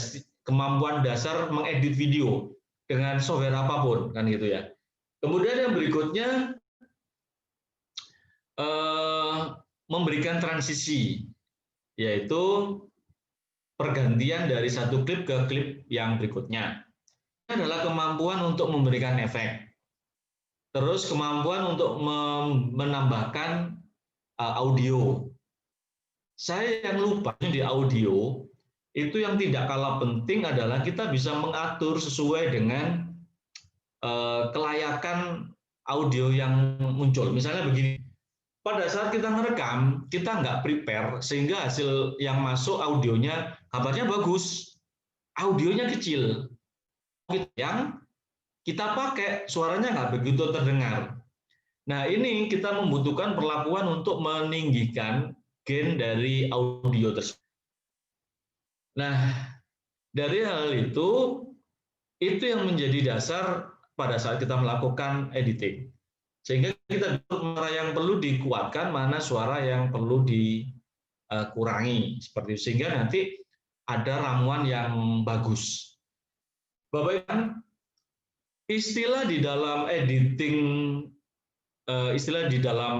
kemampuan dasar mengedit video dengan software apapun kan gitu ya. Kemudian yang berikutnya memberikan transisi, yaitu pergantian dari satu klip ke klip yang berikutnya. Ini adalah kemampuan untuk memberikan efek. Terus kemampuan untuk menambahkan audio. Saya yang lupa di audio, itu yang tidak kalah penting adalah kita bisa mengatur sesuai dengan kelayakan audio yang muncul. Misalnya begini, pada saat kita merekam, kita nggak prepare, sehingga hasil yang masuk audionya, kabarnya bagus, audionya kecil. Yang kita pakai, suaranya nggak begitu terdengar. Nah, ini kita membutuhkan perlakuan untuk meninggikan gain dari audio tersebut. Nah, dari hal itu yang menjadi dasar pada saat kita melakukan editing. Sehingga kita mana yang perlu dikuatkan, mana suara yang perlu dikurangi. Seperti itu. Sehingga nanti ada ramuan yang bagus. Bapak Ibu, istilah di dalam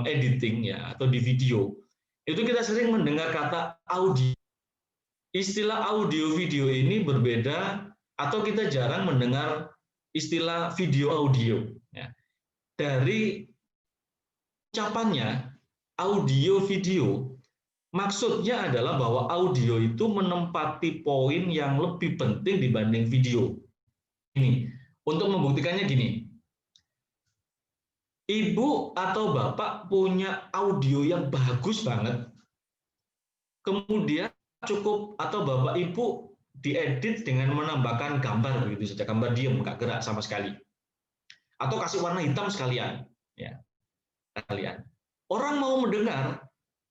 editing ya, atau di video, itu kita sering mendengar kata audio. Istilah audio video ini berbeda, atau kita jarang mendengar istilah video audio. Ya. Dari ucapannya audio video, maksudnya adalah bahwa audio itu menempati poin yang lebih penting dibanding video. Ini untuk membuktikannya gini, Ibu atau Bapak punya audio yang bagus banget, kemudian cukup atau Bapak Ibu diedit dengan menambahkan gambar begitu saja, gambar diam, nggak gerak sama sekali, atau kasih warna hitam sekalian, ya kalian. Orang mau mendengar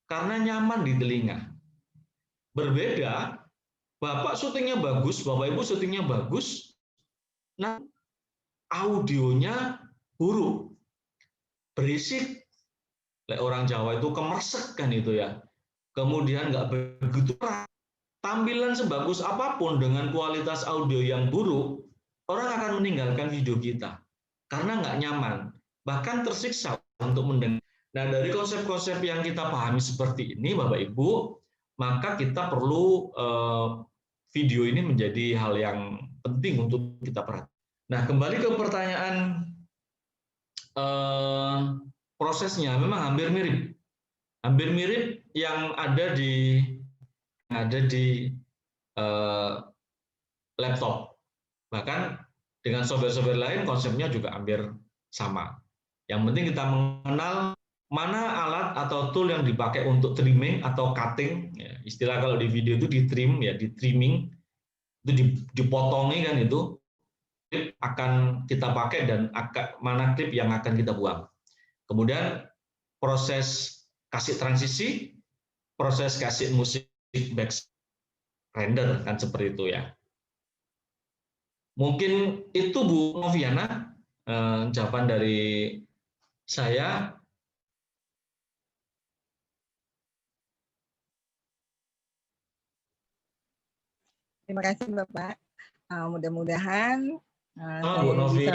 karena nyaman di telinga. Berbeda, Bapak syutingnya bagus, Bapak Ibu syutingnya bagus, nah audionya buruk, berisik. Orang Jawa itu kemersek kan itu ya. Kemudian nggak begitu terang. Tampilan sebagus apapun dengan kualitas audio yang buruk, orang akan meninggalkan video kita karena nggak nyaman, bahkan tersiksa untuk mendengar. Nah, dari konsep-konsep yang kita pahami seperti ini, Bapak Ibu, maka kita perlu video ini menjadi hal yang penting untuk kita perhatikan. Nah, kembali ke pertanyaan prosesnya memang hampir mirip yang ada di laptop. Bahkan dengan software-software lain konsepnya juga hampir sama. Yang penting kita mengenal mana alat atau tool yang dipakai untuk trimming atau cutting. Ya, istilah kalau di video itu di trim, ya di trimming, itu dipotongi kan itu. Klip akan kita pakai dan mana klip yang akan kita buang. Kemudian proses kasih transisi, proses kasih musik back render kan seperti itu ya. Mungkin itu Bu Noviana jawaban dari saya. Terima kasih Bapak. Mudah-mudahan Bu Novi.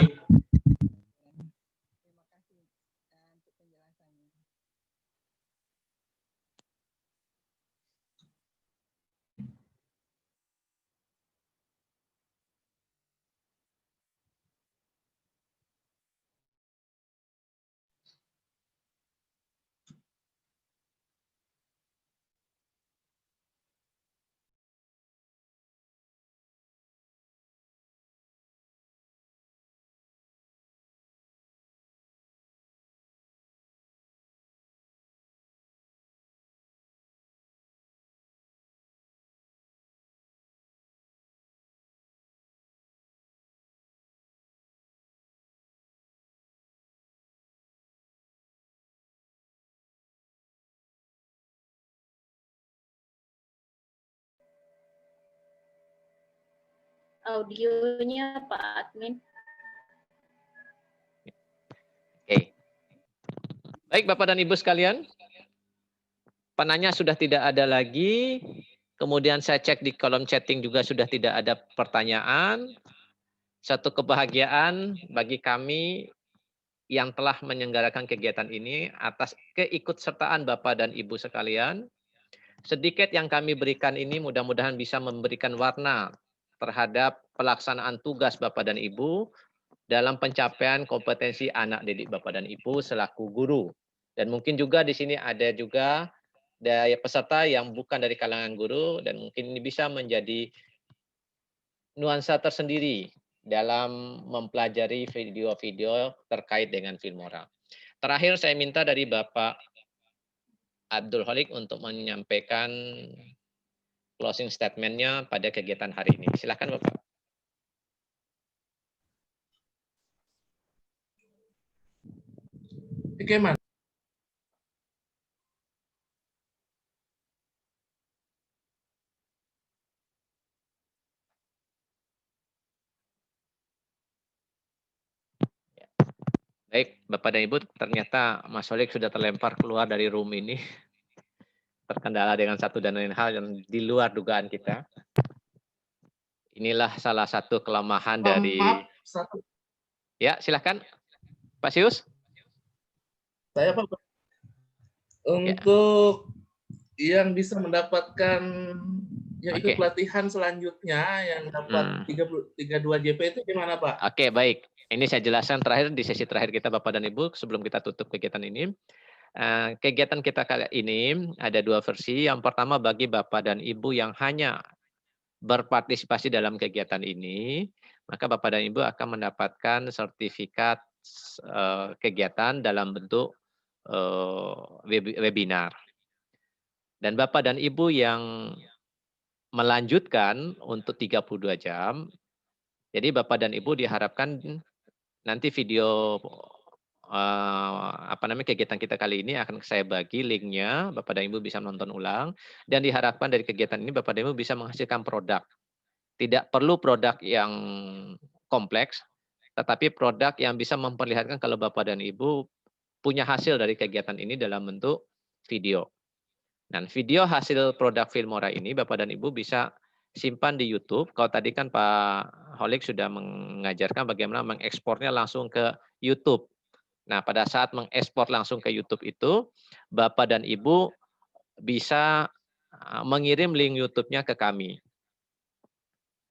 Audionya Pak Admin. Oke. Baik Bapak dan Ibu sekalian, penanya sudah tidak ada lagi. Kemudian saya cek di kolom chatting juga sudah tidak ada pertanyaan. Satu kebahagiaan bagi kami yang telah menyelenggarakan kegiatan ini atas keikutsertaan Bapak dan Ibu sekalian. Sedikit yang kami berikan ini mudah-mudahan bisa memberikan warna terhadap pelaksanaan tugas Bapak dan Ibu dalam pencapaian kompetensi anak didik Bapak dan Ibu selaku guru. Dan mungkin juga di sini ada juga dari peserta yang bukan dari kalangan guru dan mungkin ini bisa menjadi nuansa tersendiri dalam mempelajari video-video terkait dengan Filmora. Terakhir saya minta dari Bapak Abdul Khalik untuk menyampaikan closing statement-nya pada kegiatan hari ini. Silakan Bapak. Bagaimana? Baik, Bapak dan Ibu, ternyata Mas Holik sudah terlempar keluar dari room ini. Terkendala dengan satu dan lain hal yang di luar dugaan kita. Inilah salah satu kelemahan dari... Ya, silakan. Pak Sius. Saya Pak, untuk yang bisa mendapatkan yang ikut pelatihan selanjutnya yang dapat 32 JP itu gimana Pak? Oke, baik. Ini saya jelaskan terakhir di sesi terakhir kita Bapak dan Ibu sebelum kita tutup kegiatan ini. Kegiatan kita kali ini ada dua versi. Yang pertama bagi Bapak dan Ibu yang hanya berpartisipasi dalam kegiatan ini, maka Bapak dan Ibu akan mendapatkan sertifikat kegiatan dalam bentuk webinar. Dan Bapak dan Ibu yang melanjutkan untuk 32 jam, jadi Bapak dan Ibu diharapkan nanti video kegiatan kita kali ini akan saya bagi linknya, Bapak dan Ibu bisa menonton ulang, dan diharapkan dari kegiatan ini Bapak dan Ibu bisa menghasilkan produk. Tidak perlu produk yang kompleks, tetapi produk yang bisa memperlihatkan kalau Bapak dan Ibu punya hasil dari kegiatan ini dalam bentuk video. Dan video hasil produk Filmora ini Bapak dan Ibu bisa simpan di YouTube. Kalau tadi kan Pak Holik sudah mengajarkan bagaimana mengekspornya langsung ke YouTube. Nah, pada saat mengekspor langsung ke YouTube itu, Bapak dan Ibu bisa mengirim link YouTube-nya ke kami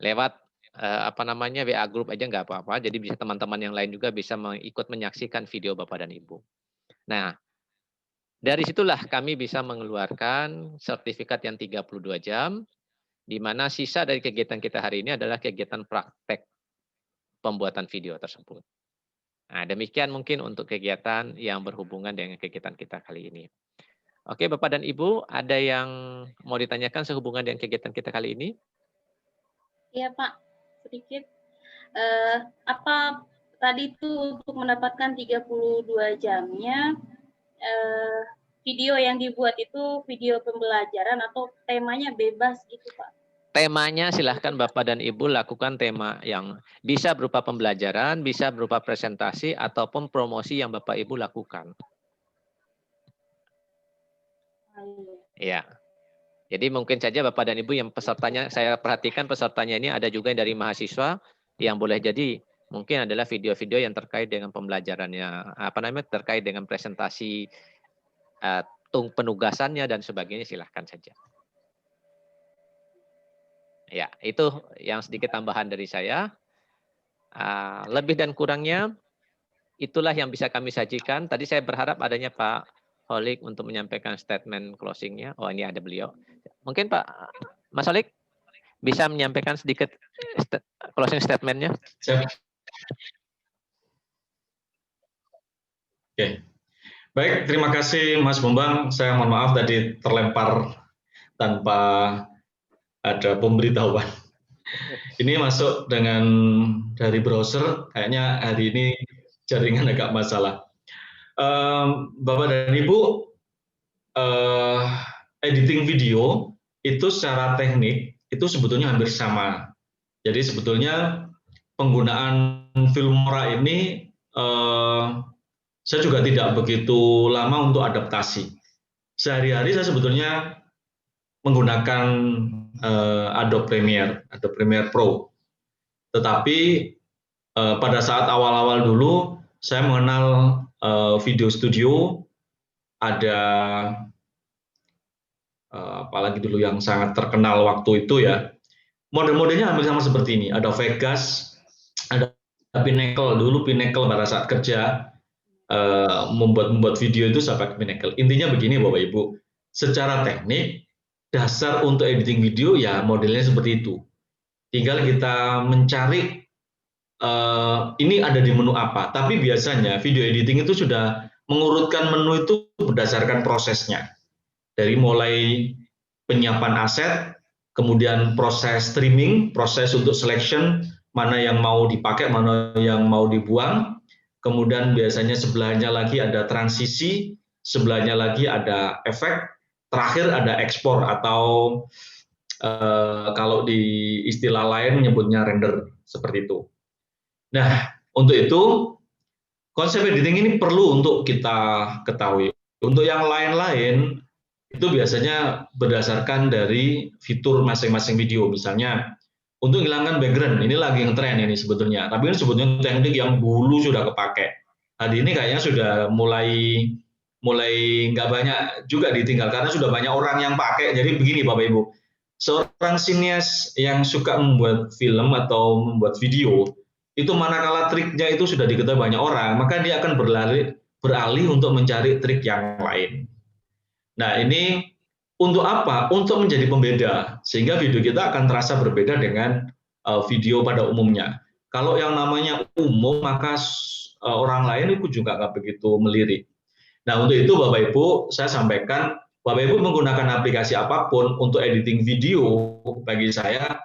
lewat WA group aja nggak apa-apa. Jadi bisa teman-teman yang lain juga bisa ikut menyaksikan video Bapak dan Ibu. Nah, dari situlah kami bisa mengeluarkan sertifikat yang 32 jam, di mana sisa dari kegiatan kita hari ini adalah kegiatan praktek pembuatan video tersebut. Nah, demikian mungkin untuk kegiatan yang berhubungan dengan kegiatan kita kali ini. Oke, Bapak dan Ibu, ada yang mau ditanyakan sehubungan dengan kegiatan kita kali ini? Iya Pak, sedikit. Apa tadi itu untuk mendapatkan 32 jamnya, video yang dibuat itu video pembelajaran atau temanya bebas gitu Pak? Temanya silahkan Bapak dan Ibu lakukan tema yang bisa berupa pembelajaran, bisa berupa presentasi, ataupun promosi yang Bapak Ibu lakukan. Ya. Jadi mungkin saja Bapak dan Ibu yang pesertanya, saya perhatikan pesertanya ini ada juga yang dari mahasiswa, yang boleh jadi mungkin adalah video-video yang terkait dengan pembelajarannya, terkait dengan presentasi, penugasannya dan sebagainya, silahkan saja. Ya, itu yang sedikit tambahan dari saya. Lebih dan kurangnya, itulah yang bisa kami sajikan. Tadi saya berharap adanya Pak Holik untuk menyampaikan statement closing-nya. Oh, ini ada beliau. Mungkin Pak Mas Holik bisa menyampaikan sedikit closing statement-nya. Siap. Oke. Baik, terima kasih Mas Bambang. Saya mohon maaf tadi terlempar tanpa ada pemberitahuan. Ini masuk dengan dari browser, kayaknya hari ini jaringan agak masalah. Bapak dan Ibu, editing video itu secara teknik itu sebetulnya hampir sama. Jadi sebetulnya penggunaan Filmora ini saya juga tidak begitu lama untuk adaptasi. Sehari-hari saya sebetulnya menggunakan Adobe Premiere Pro. Tetapi pada saat awal-awal dulu saya mengenal Video Studio, ada apalagi dulu yang sangat terkenal waktu itu ya. Model-modelnya hampir sama seperti ini. Ada Vegas, ada Pinnacle. Dulu Pinnacle pada saat kerja membuat video itu saya pakai Pinnacle. Intinya begini Bapak Ibu, secara teknik dasar untuk editing video ya modelnya seperti itu. Tinggal kita mencari ini ada di menu apa. Tapi biasanya video editing itu sudah mengurutkan menu itu berdasarkan prosesnya. Dari mulai penyiapan aset, kemudian proses streaming, proses untuk selection, mana yang mau dipakai, mana yang mau dibuang. Kemudian biasanya sebelahnya lagi ada transisi, sebelahnya lagi ada efek, terakhir ada ekspor atau kalau di istilah lain menyebutnya render, seperti itu. Nah, untuk itu konsep editing ini perlu untuk kita ketahui. Untuk yang lain-lain itu biasanya berdasarkan dari fitur masing-masing video. Misalnya untuk menghilangkan background, ini lagi yang tren ini sebetulnya. Tapi ini sebetulnya teknik yang dulu sudah kepake. Hari ini kayaknya sudah mulai nggak banyak juga ditinggal karena sudah banyak orang yang pakai. Jadi begini Bapak Ibu, seorang sinias yang suka membuat film atau membuat video, itu manakala triknya itu sudah diketahui banyak orang, maka dia akan beralih untuk mencari trik yang lain. Nah, ini untuk apa? Untuk menjadi pembeda, sehingga video kita akan terasa berbeda dengan video pada umumnya. Kalau yang namanya umum, maka orang lain itu juga nggak begitu melirik. Nah, untuk itu Bapak Ibu, saya sampaikan, Bapak Ibu menggunakan aplikasi apapun untuk editing video, bagi saya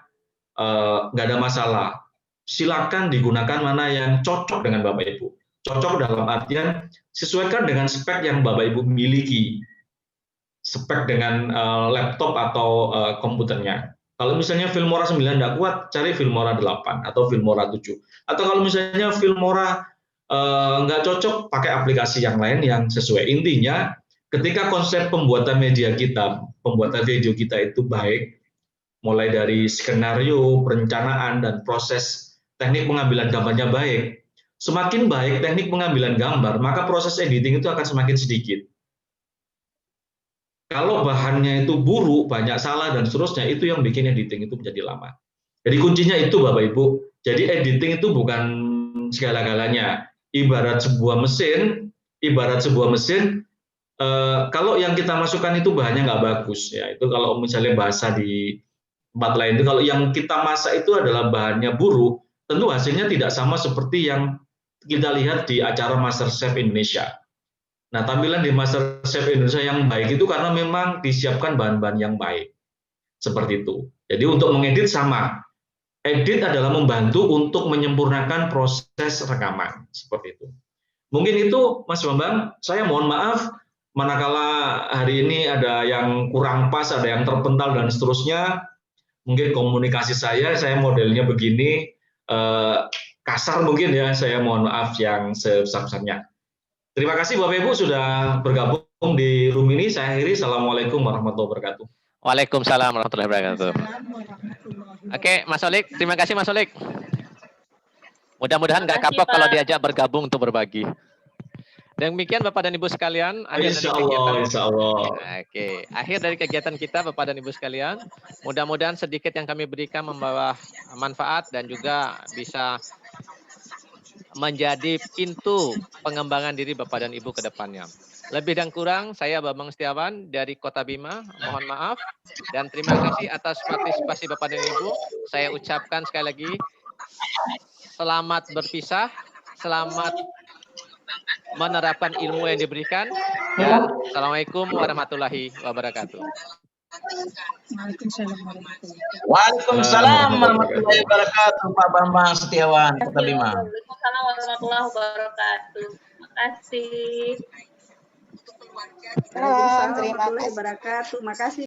nggak ada masalah. Silakan digunakan mana yang cocok dengan Bapak Ibu. Cocok dalam artian sesuaikan dengan spek yang Bapak Ibu miliki. Spek dengan laptop atau komputernya. Kalau misalnya Filmora 9 tidak kuat, cari Filmora 8 atau Filmora 7. Atau kalau misalnya Filmora nggak cocok, pakai aplikasi yang lain yang sesuai. Intinya, ketika konsep pembuatan media kita, pembuatan video kita itu baik, mulai dari skenario, perencanaan, dan proses teknik pengambilan gambarnya baik, semakin baik teknik pengambilan gambar, maka proses editing itu akan semakin sedikit. Kalau bahannya itu buruk, banyak salah, dan seterusnya, itu yang bikin editing itu menjadi lama. Jadi kuncinya itu Bapak Ibu. Jadi editing itu bukan segala-galanya. Ibarat sebuah mesin, kalau yang kita masukkan itu bahannya nggak bagus, ya itu kalau misalnya bahasa di tempat lain itu, kalau yang kita masak itu adalah bahannya buruk, tentu hasilnya tidak sama seperti yang kita lihat di acara MasterChef Indonesia. Nah, tampilan di MasterChef Indonesia yang baik itu karena memang disiapkan bahan-bahan yang baik. Seperti itu. Jadi untuk mengedit sama. Edit adalah membantu untuk menyempurnakan proses rekaman. Seperti itu. Mungkin itu Mas Bambang, saya mohon maaf manakala hari ini ada yang kurang pas, ada yang terpental dan seterusnya. Mungkin komunikasi saya modelnya begini, kasar mungkin ya, saya mohon maaf yang sebesar-besarnya. Terima kasih Bapak Ibu sudah bergabung di room ini. Saya akhiri. Assalamualaikum warahmatullahi wabarakatuh. Waalaikumsalam warahmatullahi wabarakatuh. Oke, Mas Solik, terima kasih Mas Solik. Mudah-mudahan nggak kapok kalau diajak bergabung untuk berbagi. Demikian Bapak dan Ibu sekalian. Insya Allah. Oke, akhir dari kegiatan kita Bapak dan Ibu sekalian. Mudah-mudahan sedikit yang kami berikan membawa manfaat dan juga bisa menjadi pintu pengembangan diri Bapak dan Ibu ke depannya. Lebih dan kurang, saya Bambang Setiawan dari Kota Bima, mohon maaf. Dan terima kasih atas partisipasi Bapak dan Ibu. Saya ucapkan sekali lagi, selamat berpisah, selamat menerapkan ilmu yang diberikan, dan Assalamualaikum warahmatullahi wabarakatuh. Waalaikumsalam warahmatullahi wabarakatuh, Pak Bambang Setiawan, Kota Bima. Waalaikumsalam warahmatullahi wabarakatuh. Terima kasih. Waalaikumsalam warahmatullahi wabarakatuh. Makasih.